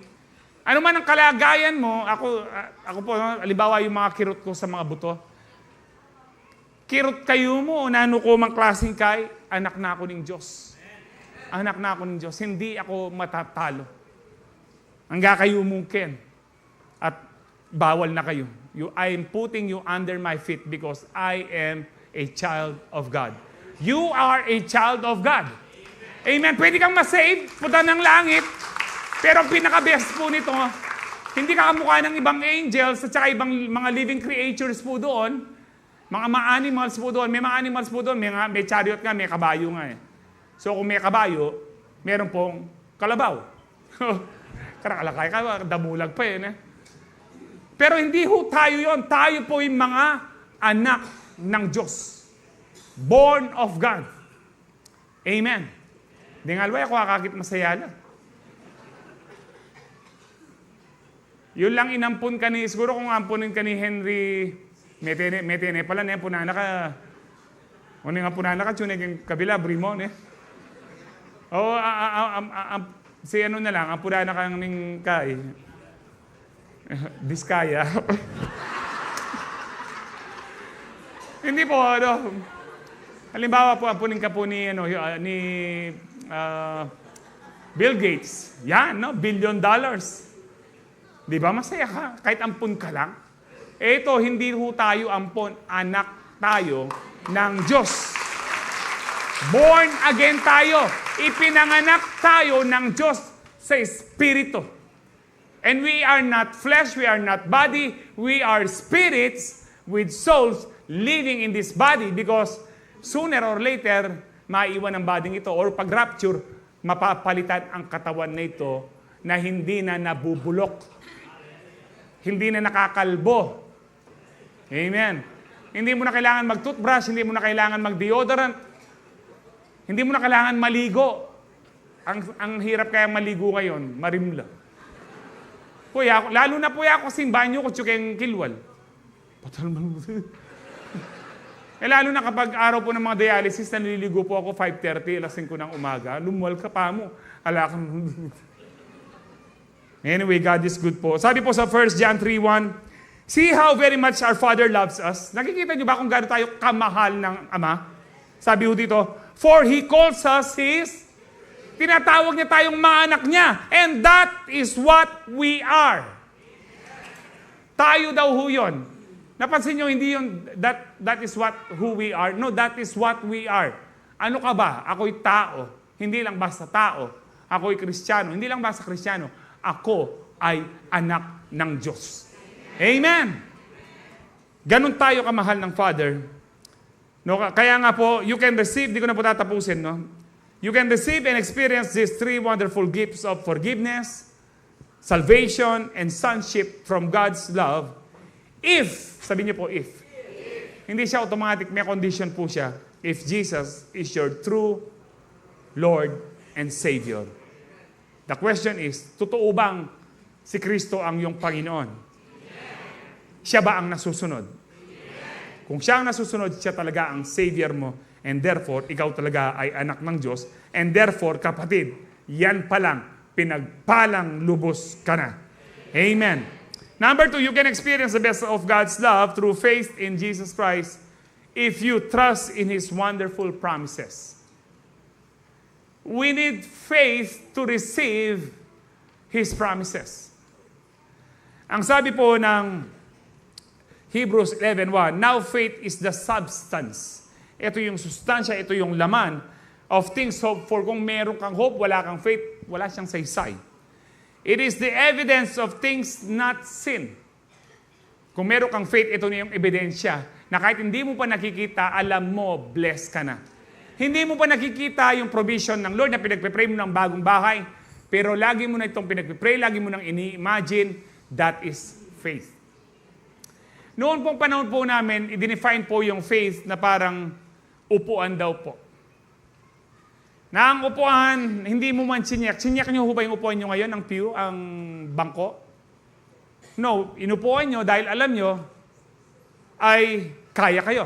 Ano man ang kalagayan mo, ako po, halimbawa yung mga kirot ko sa mga buto. Kirot kayo mo, nano ko mang klaseng kay, anak na ako ng Diyos. Anak na ako ng Diyos. Hindi ako matatalo. Hangga kayo mungkin. At bawal na kayo. I am putting you under my feet because I am a child of God. You are a child of God. Amen. Pwede kang masave, punta ng langit. Pero ang pinaka-best po nito, hindi ka kamukha ng ibang angels at saka ibang mga living creatures po doon. Mga animals po doon. May mga animals po doon. May chariot nga, may kabayo nga eh. So kung may kabayo, meron pong kalabaw. Karakalakay ka, damulag pa yun eh. Pero hindi ho tayo yon. Tayo po yung mga anak ng Diyos. Born of God. Amen. Di nga alway ako kakakit masaya lang. Yun lang inampun ka ni, siguro kung ampunin ka ni Henry, metene pala na yan, punana ka. Kung nga punana ka, tsunig yung kabila, Brimon eh. O, si ano na lang, ampunana ka ng kay. Diskaya. Hindi po, ano. Halimbawa po, ampunin ka po ni Bill Gates. Yan, no? $1 billion. Di ba? Masaya ka. Kahit ampun ka lang. Ito, hindi ho tayo ampun. Anak tayo ng Diyos. Born again tayo. Ipinanganak tayo ng Diyos sa Espiritu. And we are not flesh, we are not body, we are spirits with souls living in this body because sooner or later, maiwan ang body ito or pag rapture, mapapalitan ang katawan na ito na hindi na nabubulok. Hindi na nakakalbo. Amen. Hindi mo na kailangan mag-toothbrush, hindi mo na kailangan mag-deodorant, hindi mo na kailangan maligo. Ang hirap kaya maligo ngayon, marimla. Puya, lalo na puya ako kasing banyo ko tsukeng kilwal. Patal man. Lalo na kapag araw po ng mga dialysis, naliligo po ako 5:30, alas 5 ng umaga, lumuwal ka pa mo. Alakang. Anyway, God is good po. Sabi po sa 1 John 3:1, see how very much our Father loves us. Nakikita niyo ba kung gaano tayo kamahal ng Ama? Sabi ho dito, for He calls us His, tinatawag niya tayong mga anak niya. And that is what we are. Tayo daw ho yun. Napansin niyo, hindi yun, that is who we are. No, that is what we are. Ano ka ba? Ako'y tao. Hindi lang basta tao. Ako'y Kristiyano. Hindi lang basta Kristiyano. Ako ay anak ng Diyos. Amen! Ganun tayo kamahal ng Father. No, kaya nga po, you can receive, di ko na po tatapusin, no? You can receive and experience these three wonderful gifts of forgiveness, salvation, and sonship from God's love if, sabi niyo po if. Hindi siya automatic, may condition po siya. If Jesus is your true Lord and Savior. The question is, totoo bang si Kristo ang iyong Panginoon? Siya ba ang nasusunod? Kung siya ang nasusunod, siya talaga ang Savior mo. And therefore, ikaw talaga ay anak ng Diyos. And therefore, kapatid, yan palang, pinagpalang lubos ka na. Amen. Number 2, you can experience the best of God's love through faith in Jesus Christ if you trust in His wonderful promises. We need faith to receive His promises. Ang sabi po ng Hebrews 11:1, now faith is the substance. Ito yung sustansya, ito yung laman of things hoped for. Kung meron kang hope, wala kang faith, wala siyang saysay. It is the evidence of things not seen. Kung meron kang faith, ito na yung ebidensya na kahit hindi mo pa nakikita, alam mo, blessed ka na. Hindi mo pa nakikita yung provision ng Lord na pinagpipray mo ng bagong bahay, pero lagi mo na itong pinagpipray, lagi mo nang ini-imagine, that is faith. Noon pong panahon po namin, i-define po yung faith na parang upuan daw po. Na ang upuan, hindi mo man sinyak. Sinyak nyo ba yung upuan nyo ngayon, ang pew, ang bangko? No, inupuan nyo dahil alam nyo ay kaya kayo.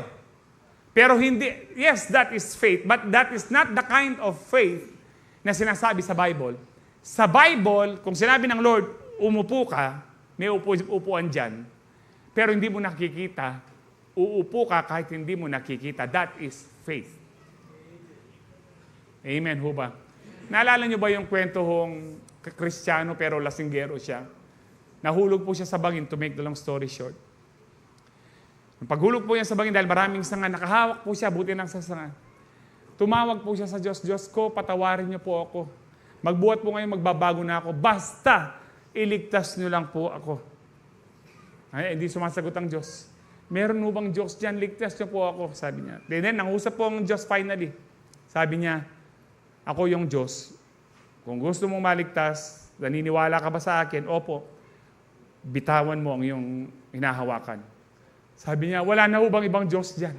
Pero hindi, yes, that is faith. But that is not the kind of faith na sinasabi sa Bible. Sa Bible, kung sinabi ng Lord, umupo ka, may upuan dyan, pero hindi mo nakikita, uupo ka kahit hindi mo nakikita. That is faith. Amen ho ba? Naalala nyo ba yung kwento hong Kristiyano pero lasinggero siya? Nahulog po siya sa bangin, to make the long story short. Paghulog po niya sa bangin dahil maraming sanga, nakahawak po siya, buti ng sasanga. Tumawag po siya sa Diyos, Diyos ko, patawarin niyo po ako. Magbuhat po ngayon, magbabago na ako. Basta, iligtas niyo lang po ako. Ay, hindi sumasagot ang Diyos. Meron mo bang Diyos dyan? Ligtas niyo po ako, sabi niya. Then, nangusap po ang Diyos finally. Sabi niya, ako yung Diyos. Kung gusto mong maligtas, naniniwala ka ba sa akin? Opo. Bitawan mo ang iyong hinahawakan. Sabi niya, wala na ho bang ibang Diyos dyan?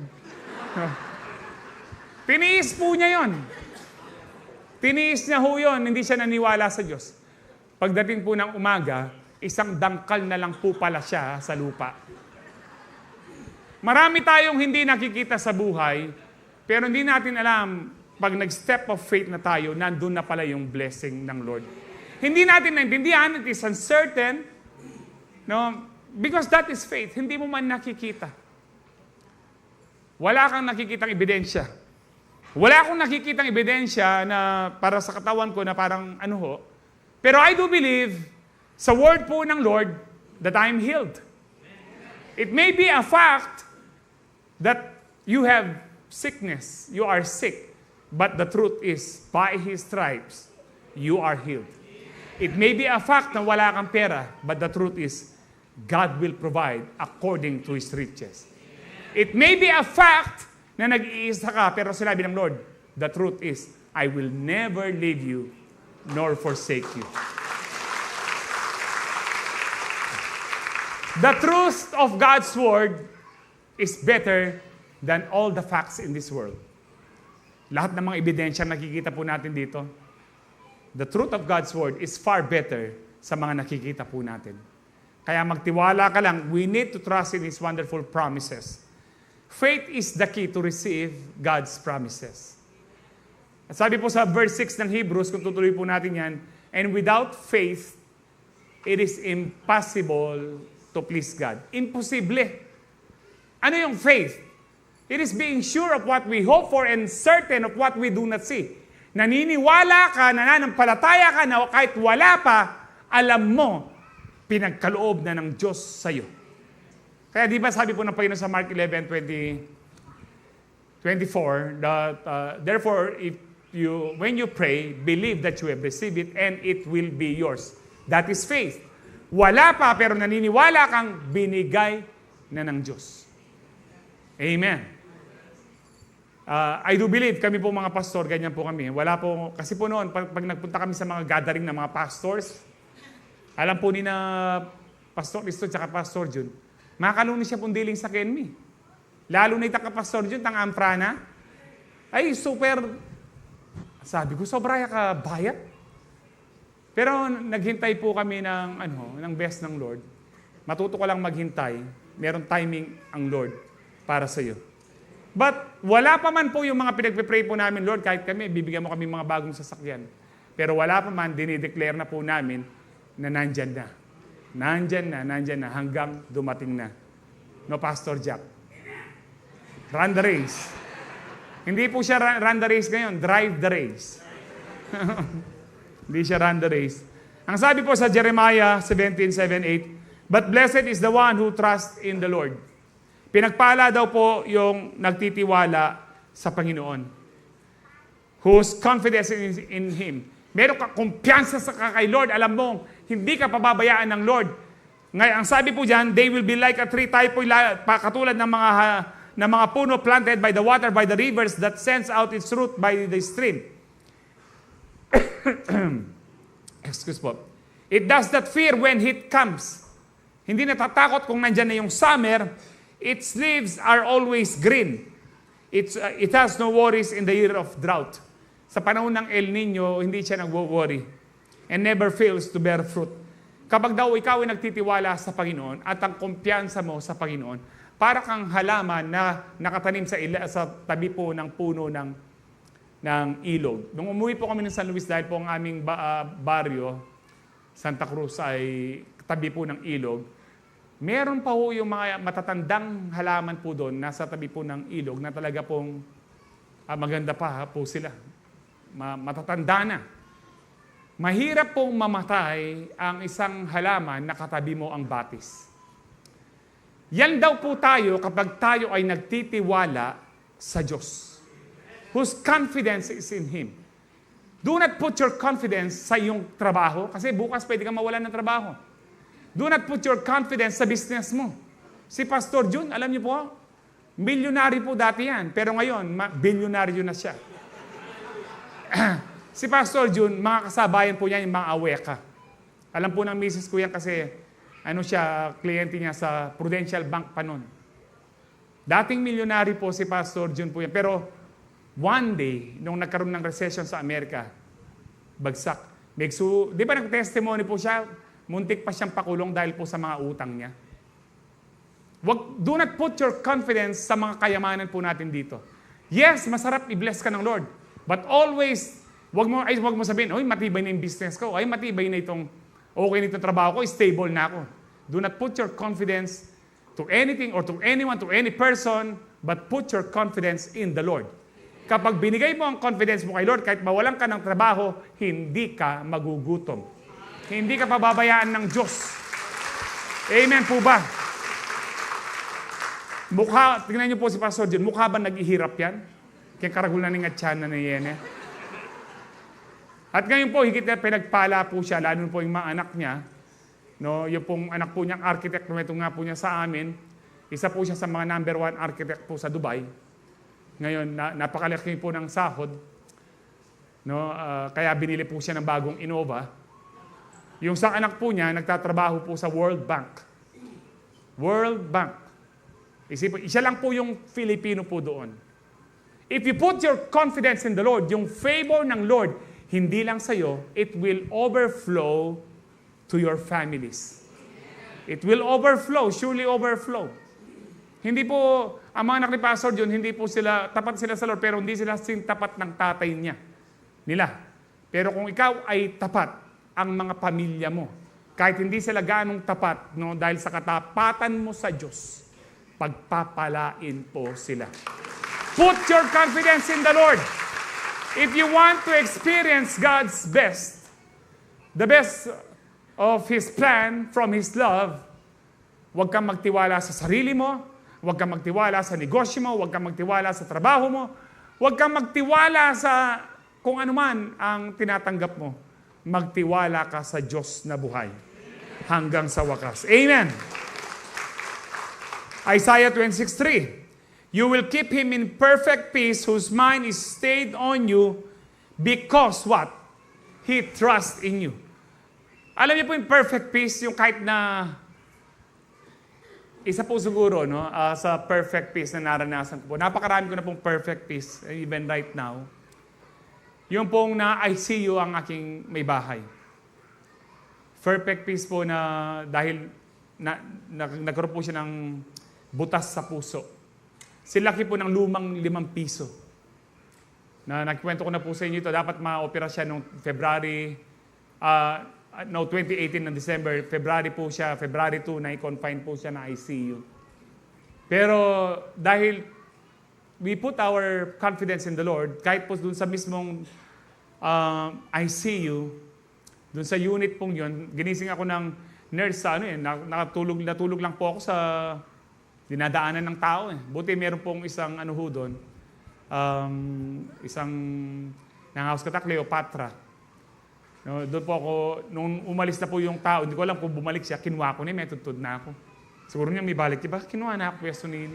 Tiniis po niya yon. Tiniis niya ho yun, hindi siya naniwala sa Diyos. Pagdating po ng umaga, isang dangkal na lang po pala siya sa lupa. Marami tayong hindi nakikita sa buhay, pero hindi natin alam, pag nag-step of faith na tayo, nandun na pala yung blessing ng Lord. Hindi natin naintindihan, it is uncertain, no? Because that is faith. Hindi mo man nakikita. Wala kang nakikitang ebidensya. Wala akong nakikitang ebidensya na para sa katawan ko na parang ano ho. Pero I do believe sa word po ng Lord that I'm healed. It may be a fact that you have sickness. You are sick. But the truth is, by His stripes, you are healed. It may be a fact na wala kang pera, but the truth is, God will provide according to His riches. It may be a fact na nag-iisa ka, pero sinabi ng Lord, the truth is, I will never leave you nor forsake you. The truth of God's Word is better than all the facts in this world. Lahat ng mga ebidensya nakikita po natin dito, the truth of God's Word is far better sa mga nakikita po natin. Kaya magtiwala ka lang, we need to trust in His wonderful promises. Faith is the key to receive God's promises. At sabi po sa verse 6 ng Hebrews, kung tutuloy po natin yan, and without faith, it is impossible to please God. Imposible. Ano yung faith? It is being sure of what we hope for and certain of what we do not see. Naniniwala ka, nananampalataya ka na kahit wala pa, alam mo, pinagkaloob na ng Diyos sa iyo. Kaya di ba sabi po ng Panginoon sa Mark 11:24, that therefore when you pray, believe that you have received it and it will be yours. That is faith. Wala pa pero naniniwala kang binigay na ng Diyos. Amen. I do believe, kami po mga pastor, ganyan po kami. Wala po, kasi po noon, pag nagpunta kami sa mga gathering ng mga pastors, alam po ni na Pastor Cristo at Pastor Jun, makalunis siya pong dealing sa Kenmi. Lalo na itang Pastor Jun, tang Amprana, ay super, sabi ko, sobra ka bayat. Pero naghintay po kami ng best ng Lord. Matuto ko lang maghintay. Meron timing ang Lord para sa iyo. But wala pa man po yung mga pinagpe-pray po namin, Lord, kahit kami, bibigyan mo kami mga bagong sasakyan. Pero wala pa man, dinideclare na po namin na nandyan na. Nandyan na, hanggang dumating na. No, Pastor Jack? Run the race. Hindi po siya run the race ngayon, drive the race. Hindi siya run the race. Ang sabi po sa Jeremiah 17:7-8, but blessed is the one who trusts in the Lord. Pinagpala daw po yung nagtitiwala sa Panginoon. Whose confidence is in Him. Meron ka kumpiyansa sa kay Lord. Alam mo, hindi ka pababayaan ng Lord. Ngayon, ang sabi po dyan, they will be like a tree type, katulad ng mga puno planted by the water, by the rivers that sends out its root by the stream. Excuse po. It does not fear when heat comes. Hindi natatakot kung nandyan na yung summer. Its leaves are always green. It has no worries in the year of drought. Sa panahon ng El Nino, hindi siya nagwo-worry. And never fails to bear fruit. Kapag daw ikaw ay nagtitiwala sa Panginoon at ang kumpiyansa mo sa Panginoon, para kang halaman na nakatanim sa tabi po ng puno ng ilog. Nung umuwi po kami ng San Luis, dahil po ang aming baryo, Santa Cruz, ay tabi po ng ilog, meron pa po yung mga matatandang halaman po doon, nasa tabi po ng ilog, na talaga pong maganda pa po sila. Matatanda na. Mahirap pong mamatay ang isang halaman na katabi mo ang batis. Yan daw po tayo kapag tayo ay nagtitiwala sa Diyos, whose confidence is in Him. Do not put your confidence sa iyong trabaho, kasi bukas pwede kang mawalan ng trabaho. Do not put your confidence sa business mo. Si Pastor Jun, alam niyo po, milyonary po dati yan, pero ngayon, bilyonaryo na siya. Si Pastor Jun, mga kasabayan po niya yung mga aweka. Alam po ng misis ko yan kasi kliyente niya sa Prudential Bank pa noon. Dating milyonary po si Pastor Jun po yan. Pero one day, nung nagkaroon ng recession sa Amerika, bagsak. Di ba nag-testimony po siya? Muntik pa siyang pakulong dahil po sa mga utang niya. Do not put your confidence sa mga kayamanan po natin dito. Yes, masarap i-bless ka ng Lord. But always, wag mo sabihin, oy, matibay na yung business ko. Ay, matibay na itong trabaho ko, stable na ako. Do not put your confidence to anything or to anyone, to any person, but put your confidence in the Lord. Kapag binigay mo ang confidence mo kay Lord, kahit mawalan ka ng trabaho, hindi ka magugutom. Hindi ka pababayaan ng Diyos. Amen po ba? Tingnan niyo po si Pastor John, mukha ba naghihirap yan? Kaya karagulan ng atsyan na yan eh. At ngayon po, higit na pinagpala po siya, lalo po yung mga anak niya. No, yung pong anak po niyang architect, ito nga po niya sa amin, isa po siya sa mga number 1 architect po sa Dubai. Ngayon, napakalaki po ng sahod. No, kaya binili po siya ng bagong Innova. Yung sa anak po niya, nagtatrabaho po sa World Bank. World Bank. Isa lang po yung Filipino po doon. If you put your confidence in the Lord, yung favor ng Lord, hindi lang sa'yo, it will overflow to your families. It will overflow, surely overflow. Hindi po, ang mga anak ni Pastor John, hindi po sila, tapat sila sa Lord, pero hindi sila tapat ng tatay nila. Pero kung ikaw ay tapat, ang mga pamilya mo, kahit hindi sila ganong tapat, no, dahil sa katapatan mo sa Diyos, pagpapalain po sila. Put your confidence in the Lord. If you want to experience God's best, the best of His plan from His love, huwag kang magtiwala sa sarili mo, huwag kang magtiwala sa negosyo mo, huwag kang magtiwala sa trabaho mo, huwag kang magtiwala sa kung ano man ang tinatanggap mo. Magtiwala ka sa Diyos na buhay hanggang sa wakas. Amen! Isaiah 26:3. You will keep him in perfect peace whose mind is stayed on you because what? He trusts in you. Alam niyo po yung perfect peace, yung kahit na isa po siguro no, sa perfect peace na naranasan ko po. Napakarami ko na pong perfect peace, even right now. Yung pong na-ICU ang aking may bahay. Perfect peace po na dahil nagkaroon po siya ng butas sa puso. Silaki po ng lumang 5 piso. Nagkwento ko na po sa inyo ito. Dapat ma-opera siya noong February 2018 ng December. February 2, na-confine po siya na ICU. Pero dahil we put our confidence in the Lord, kahit po dun sa mismong ICU, dun sa unit pong yun, ginising ako ng nurse sa natulog lang po ako sa dinadaanan ng tao eh. Buti meron pong isang doon, isang nangawas katak, Cleopatra. No, doon po ako, nung umalis na po yung tao, hindi ko alam kung bumalik siya, kinuha ko niya, may tutod na ako. Siguro niya may balik, diba? Kinuha na ako, pwesto nini.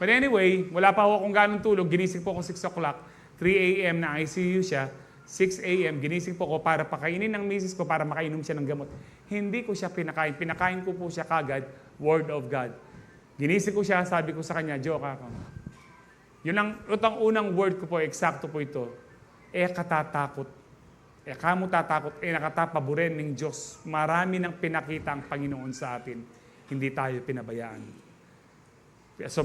But anyway, wala pa ako kung ganong tulog, ginising po ako 6 o'clock, 3 a.m. na ICU siya, 6 a.m. ginising po ako para pakainin ng misis ko para makainom siya ng gamot. Hindi ko siya pinakain. Pinakain ko po siya kagad, Word of God. Ginising ko siya, sabi ko sa kanya, joke ako. Yun ang unang word ko po, eksakto po ito. Katatakot. Kamo tatakot, nakatapaboren ng Diyos. Marami nang pinakita ang Panginoon sa atin. Hindi tayo pinabayaan. So,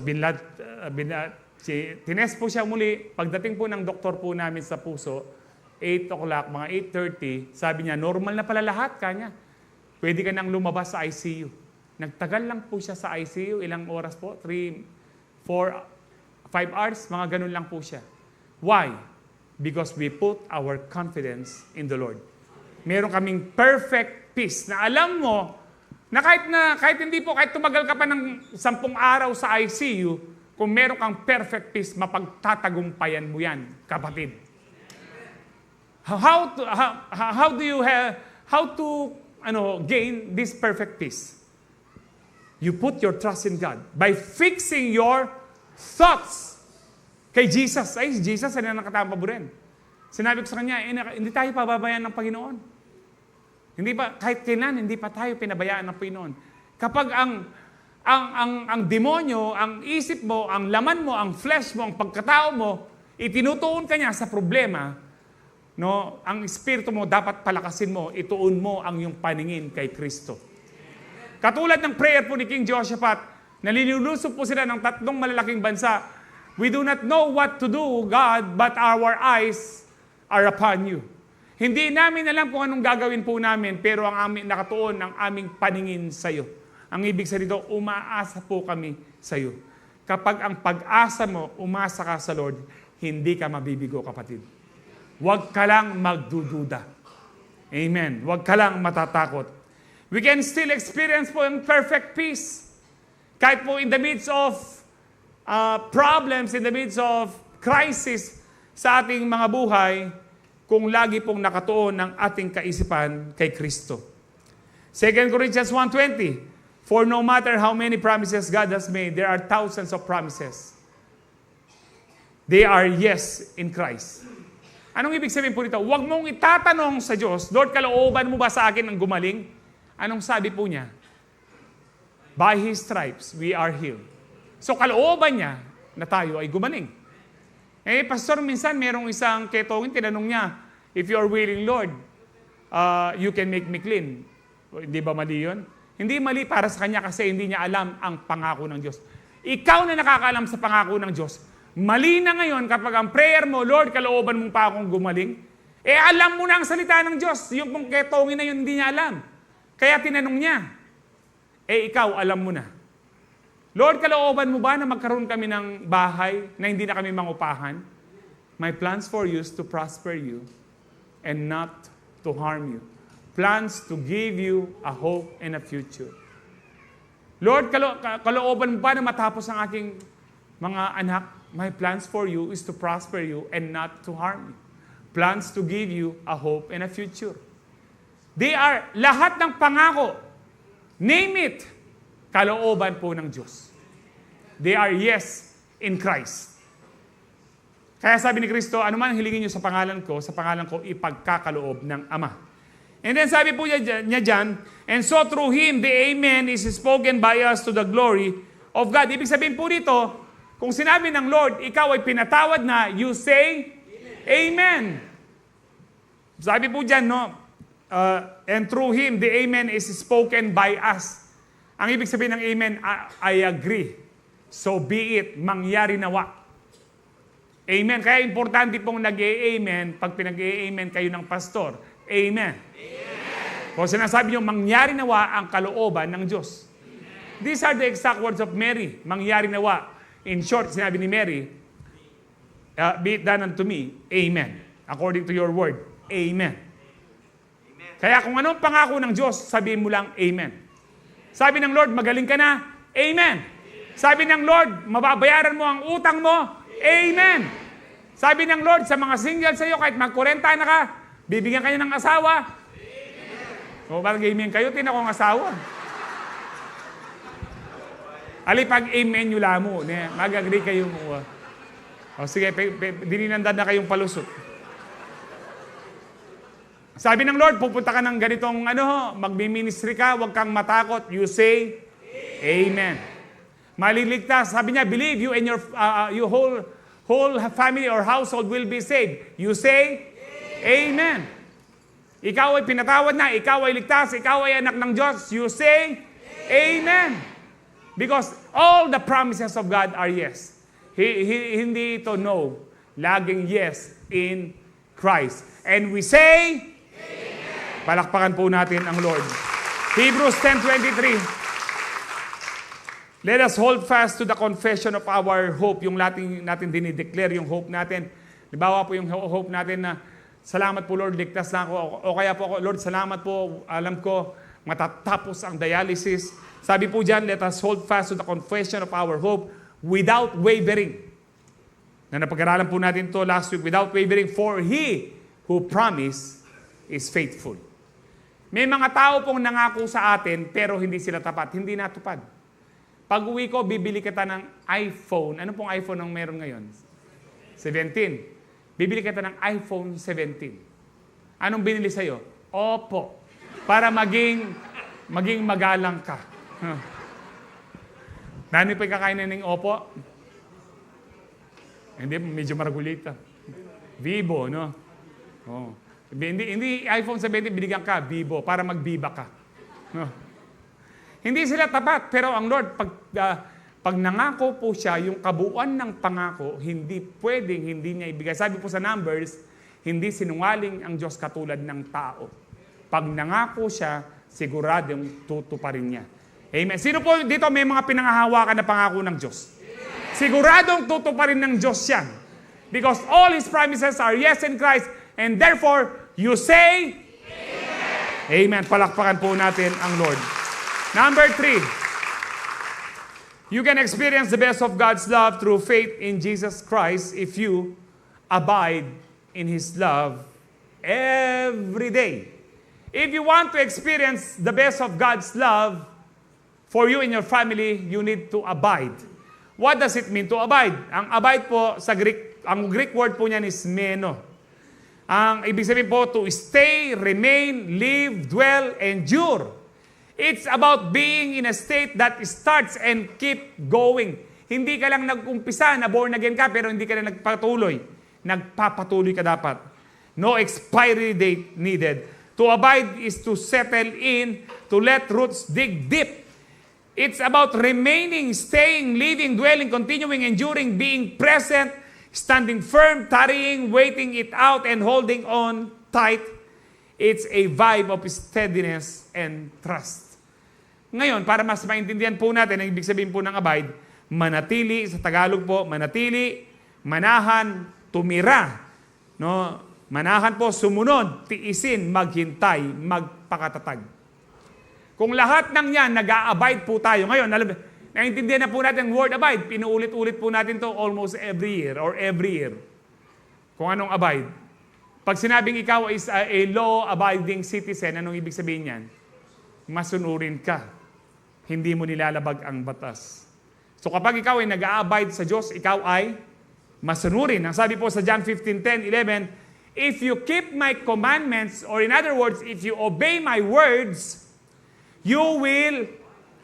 tinest po siya muli. Pagdating po ng doktor po namin sa puso, 8 o'clock, mga 8:30, sabi niya, normal na pala lahat, kanya. Pwede ka nang lumabas sa ICU. Nagtagal lang po siya sa ICU. Ilang oras po? 3, 4, 5 hours? Mga ganun lang po siya. Why? Because we put our confidence in the Lord. Meron kaming perfect peace na alam mo na kahit hindi po, kahit tumagal ka pa ng 10 araw sa ICU, kung meron kang perfect peace, mapagtatagumpayan mo yan, kapatid. How to gain this perfect peace? You put your trust in God by fixing your thoughts kay Jesus. Ay, Jesus, ano na nakatapaboren? Sinabi ko sa kanya, hindi tayo pababayaan ng Panginoon. Hindi pa, kahit kailan, hindi pa tayo pinabayaan ng Panginoon. Kapag ang demonyo, ang isip mo, ang laman mo, ang flesh mo, ang pagkatao mo, itinutuon ka niya sa problema, no, ang espiritu mo, dapat palakasin mo, ituon mo ang iyong paningin kay Kristo. Katulad ng prayer po ni King Jehoshaphat, nalilulusob po sila ng 3 malalaking bansa. We do not know what to do, God, but our eyes are upon you. Hindi namin alam kung anong gagawin po namin, pero ang aming nakatuon ang aming paningin sa iyo. Ang ibig sabihin dito, umaasa po kami sa iyo. Kapag ang pag-asa mo, umasa ka sa Lord, hindi ka mabibigo, kapatid. Huwag ka lang magdududa. Amen. Huwag ka lang matatakot. We can still experience po yung perfect peace. Kahit po in the midst of problems, in the midst of crisis sa ating mga buhay kung lagi pong nakatuon ng ating kaisipan kay Kristo. 2 Corinthians 1:20, for no matter how many promises God has made, there are thousands of promises. They are yes in Christ. Anong ibig sabihin po dito? Huwag mong itatanong sa Diyos, Lord, kalooban mo ba sa akin ang gumaling? Anong sabi po niya? By His stripes, we are healed. So kalooban niya na tayo ay gumaling. Pastor, minsan merong isang ketongin, tinanong niya, if you are willing, Lord, you can make me clean. Hindi ba mali yun? Hindi mali para sa kanya kasi hindi niya alam ang pangako ng Diyos. Ikaw na nakakaalam sa pangako ng Diyos. Mali na ngayon kapag ang prayer mo, Lord, kalooban mong pa akong gumaling. Alam mo na ang salita ng Diyos. Yung pong ketongin na yun, hindi niya alam. Kaya tinanong niya. Ikaw, alam mo na. Lord, kalooban mo ba na magkaroon kami ng bahay na hindi na kami mangupahan? My plans for you is to prosper you and not to harm you. Plans to give you a hope and a future. Lord, kalooban mo ba na matapos ang aking mga anak? My plans for you is to prosper you and not to harm you. Plans to give you a hope and a future. They are lahat ng pangako. Name it. Kalooban po ng Diyos. They are yes in Christ. Kaya sabi ni Kristo, ano man hilingin niyo sa pangalan ko ipagkakaloob ng Ama. And then sabi po niya dyan, and so through Him, the Amen is spoken by us to the glory of God. Ibig sabihin po dito, kung sinabi ng Lord, ikaw ay pinatawad na, you say, Amen. Sabi po dyan, no? And through Him, the Amen is spoken by us. Ang ibig sabihin ng Amen, I agree. So be it, mangyari nawa. Amen. Kaya importante pong nag-amen pag pinag-amen kayo ng pastor. Amen. Kung sinasabi nyo, mangyari nawa ang kalooban ng Diyos. Amen. These are the exact words of Mary. Mangyari nawa. In short, sinabi ni Mary, be it done unto me. Amen. According to your word. Amen. Kaya kung anong pangako ng Diyos, sabihin mo lang, Amen. Sabi ng Lord, magaling ka na, Amen. Sabi ng Lord, mababayaran mo ang utang mo, Amen. Sabi ng Lord, sa mga single sa iyo, kahit mag-40 na ka, bibigyan kayo ng asawa. Amen. O parang amen kayo, tinan ko ang asawa. Pag Amen nyo lamo, mag-agree kayo mo. O sige, dininandad na kayong palusot. Sabi ng Lord, pupunta ka ng ganitong magmi-ministry ka, huwag kang matakot. You say, Amen. Maliligtas. Sabi niya, believe you and your whole family or household will be saved. You say, Amen. Ikaw ay pinatawad na, ikaw ay ligtas, ikaw ay anak ng Diyos. You say, Amen. Because all the promises of God are yes. Hindi ito no. Laging yes in Christ. And we say, palakpakan po natin ang Lord. Hebrews 10:23. Let us hold fast to the confession of our hope. Yung natin dinideclare yung hope natin. Dibawa po yung hope natin na salamat po Lord, ligtas na ako. O kaya po Lord, salamat po, alam ko, matatapos ang dialysis. Sabi po dyan, let us hold fast to the confession of our hope without wavering. Na napag-aralan po natin to last week, without wavering, for He who promised is faithful. May mga tao pong nangako sa atin, pero hindi sila tapat, hindi natupad. Pag uwi ko, bibili kita ng iPhone. Ano pong iPhone ang meron ngayon? 17. Bibili kita ng iPhone 17. Anong binili sa'yo? Opo. Para maging magalang ka. Nani pa kakainin ng Opo? Hindi, medyo maragulita. Vivo, no? Oh. Hindi iPhone 17, binigyan ka, Vivo, para magbiba ka. No? Hindi sila tapat, pero ang Lord, pag nangako po siya, yung kabuuan ng pangako, hindi pwedeng hindi niya ibigay. Sabi po sa Numbers, hindi sinungaling ang Diyos katulad ng tao. Pag nangako siya, siguradong tutuparin niya. Amen. Sino po dito may mga pinangahawakan na pangako ng Diyos? Siguradong tutuparin ng Diyos yan. Because all His promises are yes in Christ, and therefore, you say, Amen. Palakpakan po natin ang Lord. Number 3. You can experience the best of God's love through faith in Jesus Christ if you abide in His love every day. If you want to experience the best of God's love for you and your family, you need to abide. What does it mean to abide? Ang abide po sa Greek, ang Greek word po niyan is meno. Ang ibig sabihin po, to stay, remain, live, dwell, endure. It's about being in a state that starts and keep going. Hindi ka lang nag-umpisa, na born again ka, pero hindi ka na nagpatuloy. Nagpapatuloy ka dapat. No expiry date needed. To abide is to settle in, to let roots dig deep. It's about remaining, staying, living, dwelling, continuing, enduring, being present, standing firm, tarrying, waiting it out, and holding on tight. It's a vibe of steadiness and trust. Ngayon, para mas maintindihan po natin ang ibig sabihin po ng abide, manatili, sa Tagalog po, manatili, manahan, tumira. No? Manahan po, sumunod, tiisin, maghintay, magpakatatag. Kung lahat ng yan, nag-a-abide po tayo. Ngayon, naintindihan na po natin ang word abide. Pinuulit-ulit po natin to almost every year or every year. Kung anong abide. Pag sinabing ikaw is a law-abiding citizen, anong ibig sabihin yan? Masunurin ka. Hindi mo nilalabag ang batas. So kapag ikaw ay nag-a-abide sa Diyos, ikaw ay masunurin. Ang sabi po sa John 15:10-11, if you keep my commandments, or in other words, if you obey my words, you will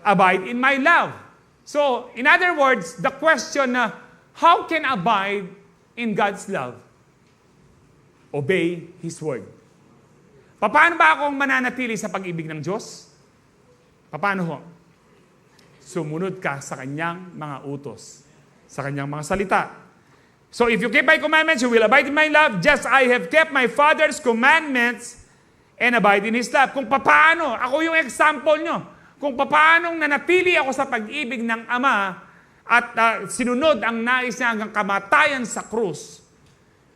abide in my love. So, in other words, the question na, how can abide in God's love? Obey His word. Paano ba akong mananatili sa pag-ibig ng Diyos? Paano ho? Sumunod ka sa Kanyang mga utos, sa Kanyang mga salita. So, if you keep my commandments, you will abide in my love, just I have kept my Father's commandments and abide in His love. Kung paano, ako yung example nyo. Kung paano nanatili ako sa pag-ibig ng Ama at sinunod ang nais niya hanggang kamatayan sa krus.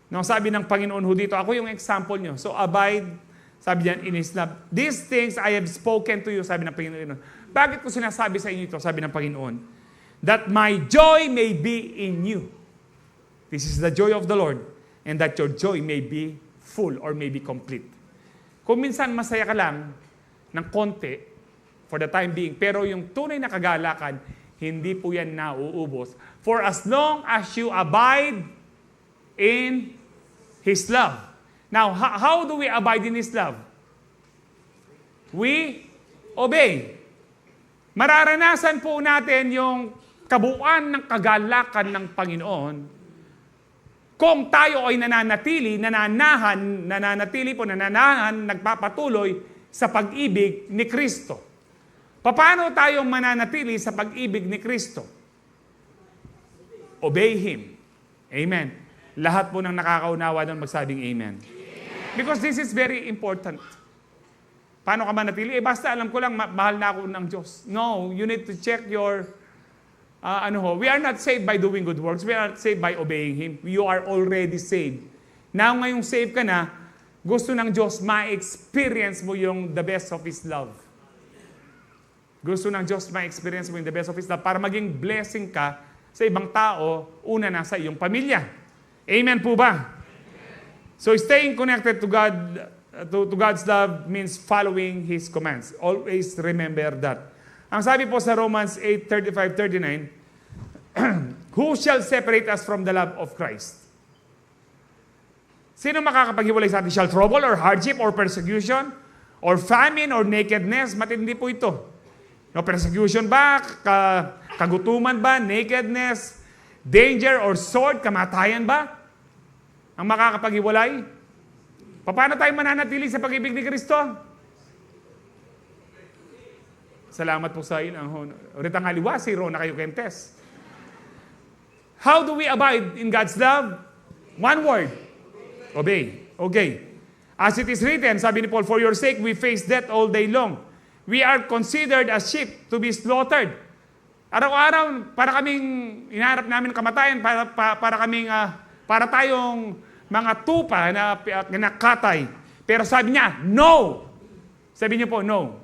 No, sabi ng Panginoon ho dito, ako yung example nyo. So abide, sabi niyan, in His love. These things I have spoken to you, sabi ng Panginoon. Bakit ko sinasabi sa inyo ito, sabi ng Panginoon? That my joy may be in you. This is the joy of the Lord. And that your joy may be full or may be complete. Kung minsan masaya ka lang ng konti for the time being, pero yung tunay na kagalakan, hindi po yan nauubos. For as long as you abide in His love. Now, how do we abide in His love? We obey. Mararanasan po natin yung kabuuan ng kagalakan ng Panginoon kung tayo ay nananatili, nagpapatuloy sa pag-ibig ni Kristo. Paano tayo mananatili sa pag-ibig ni Kristo? Obey Him. Amen. Lahat po ng nakakaunawa doon magsabing amen. Because this is very important. Paano ka manatili? Basta alam ko lang, mahal na ako ng Diyos. No, you need to check your we are not saved by doing good works. We are not saved by obeying Him. You are already saved. Now, ngayong saved ka na, gusto ng Diyos ma-experience mo yung the best of His love. Gusto ng Diyos ma-experience mo yung the best of His love para maging blessing ka sa ibang tao, una na sa iyong pamilya. Amen po ba? So, staying connected to God, to God's love means following His commands. Always remember that. Ang sabi po sa Romans 8:35-39, who shall separate us from the love of Christ? Sino makakapaghiwalay sa atin? Shall trouble or hardship or persecution or famine or nakedness? Matindi po ito. No, persecution ba? Kagutuman ba? Nakedness? Danger or sword? Kamatayan ba? Ang makakapaghiwalay? Paano tayo mananatili sa pag-ibig ni Kristo? Salamat po sa inyo. Uritang haliwasi, ro na kayo kentes. How do we abide in God's love? One word. Obey. Okay. As it is written, sabi ni Paul, for your sake we face death all day long. We are considered as sheep to be slaughtered. Araw-araw, para kaming, inaharap namin kamatayan, para tayong mga tupa na kinakatay. Pero sabi niya, no! Sabi niyo po, no.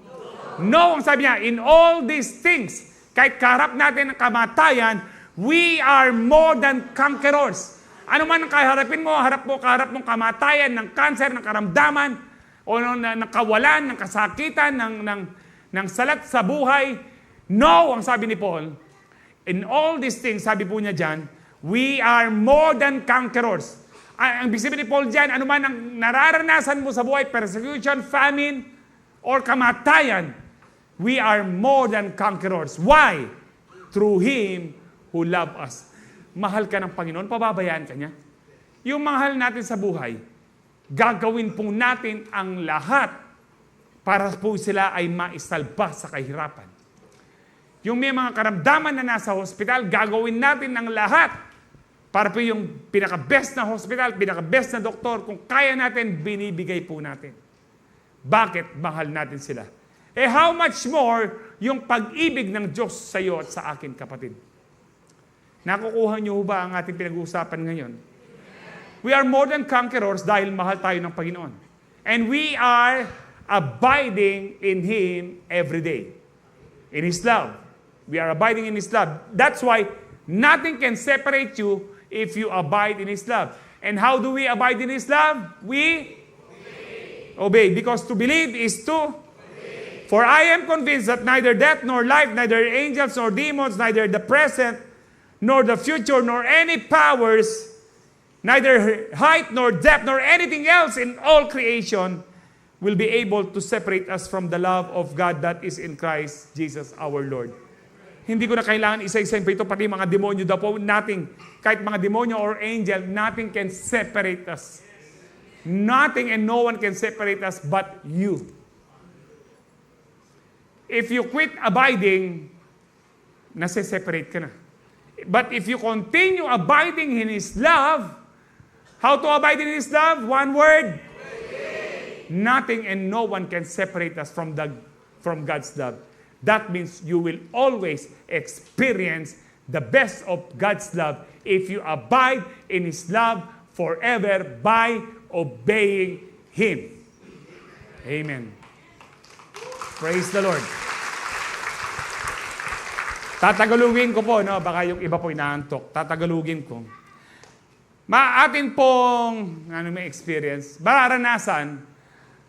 No, ang sabi niya, in all these things, kahit kaharap natin ang kamatayan, we are more than conquerors. Ano man ang kaharapin mo, kaharap mong kamatayan, ng kanser, ng karamdaman, o ng kawalan, ng kasakitan, ng salat sa buhay. No, ang sabi ni Paul, in all these things, sabi po niya dyan, we are more than conquerors. Ang ibig sabihin ni Paul dyan, ano man ang nararanasan mo sa buhay, persecution, famine, or kamatayan, we are more than conquerors. Why? Through Him who loved us. Mahal ka ng Panginoon, pababayaan ka niya. Yung mahal natin sa buhay, gagawin po natin ang lahat para po sila ay maisalba sa kahirapan. Yung may mga karamdaman na nasa hospital, gagawin natin ang lahat para po yung pinaka-best na hospital, pinaka-best na doktor, kung kaya natin, binibigay po natin. Bakit? Mahal natin sila. How much more yung pag-ibig ng Diyos sa iyo at sa akin, kapatid? Nakukuha niyo ba ang ating pinag-uusapan ngayon? We are more than conquerors dahil mahal tayo ng Panginoon. And we are abiding in Him every day. In His love. We are abiding in His love. That's why nothing can separate you if you abide in His love. And how do we abide in His love? We obey. Because to believe is to obey. For I am convinced that neither death nor life, neither angels nor demons, neither the present nor the future, nor any powers, neither height nor depth, nor anything else in all creation will be able to separate us from the love of God that is in Christ Jesus our Lord. Hindi ko na kailangan isa-isa ito, pati mga demonyo daw po, nothing, kahit mga demonyo or angel, nothing can separate us. Nothing and no one can separate us but you. If you quit abiding, nase-separate ka na. But if you continue abiding in His love, how to abide in His love? One word. Nothing and no one can separate us from God's love. That means you will always experience the best of God's love if you abide in His love forever by obeying Him. Amen. Praise the Lord. Tatagalugin ko po, no? Baka yung iba po inaantok. Tatagalugin ko. Atin pong may experience, mararanasan,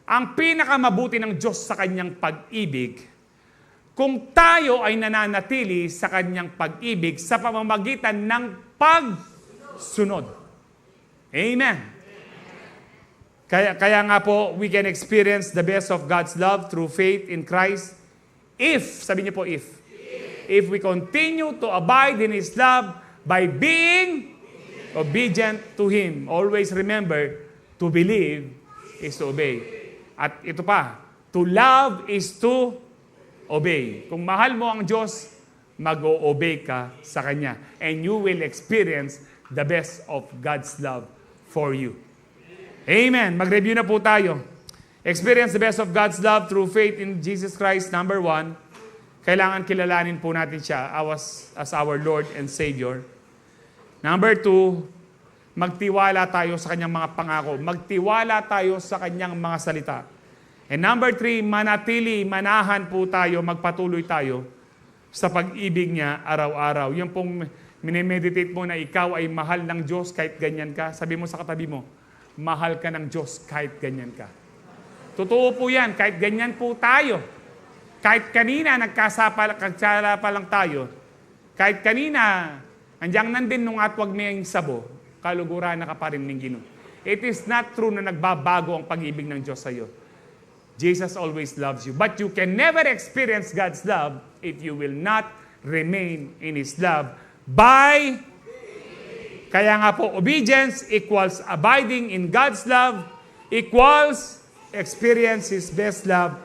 ang pinakamabuti ng Diyos sa Kanyang pag-ibig, kung tayo ay nananatili sa Kanyang pag-ibig sa pamamagitan ng pagsunod. Amen. Kaya nga po, we can experience the best of God's love through faith in Christ if, sabi niyo po if we continue to abide in His love by being obedient to Him. Always remember, to believe is to obey. At ito pa, to love is to obey. Kung mahal mo ang Diyos, mag-o-obey ka sa Kanya. And you will experience the best of God's love for you. Amen. Mag-review na po tayo. Experience the best of God's love through faith in Jesus Christ. Number 1, kailangan kilalanin po natin siya as our Lord and Savior. Number 2, magtiwala tayo sa Kanyang mga pangako. Magtiwala tayo sa Kanyang mga salita. And number 3, manahan po tayo, magpatuloy tayo sa pag-ibig niya araw-araw. Yung pong minimeditate mo na ikaw ay mahal ng Diyos kahit ganyan ka. Sabi mo sa katabi mo, mahal ka ng Diyos kahit ganyan ka. Totoo po yan, kahit ganyan po tayo. Kahit kanina nagkasala pa lang tayo, kahit kanina, andiyan nandin nung atwag may sabo, kalugura na ka pa rin ng Ginoo. It is not true na nagbabago ang pag-ibig ng Diyos sa iyo. Jesus always loves you. But you can never experience God's love if you will not remain in His love by... Kaya nga po, obedience equals abiding in God's love equals experience His best love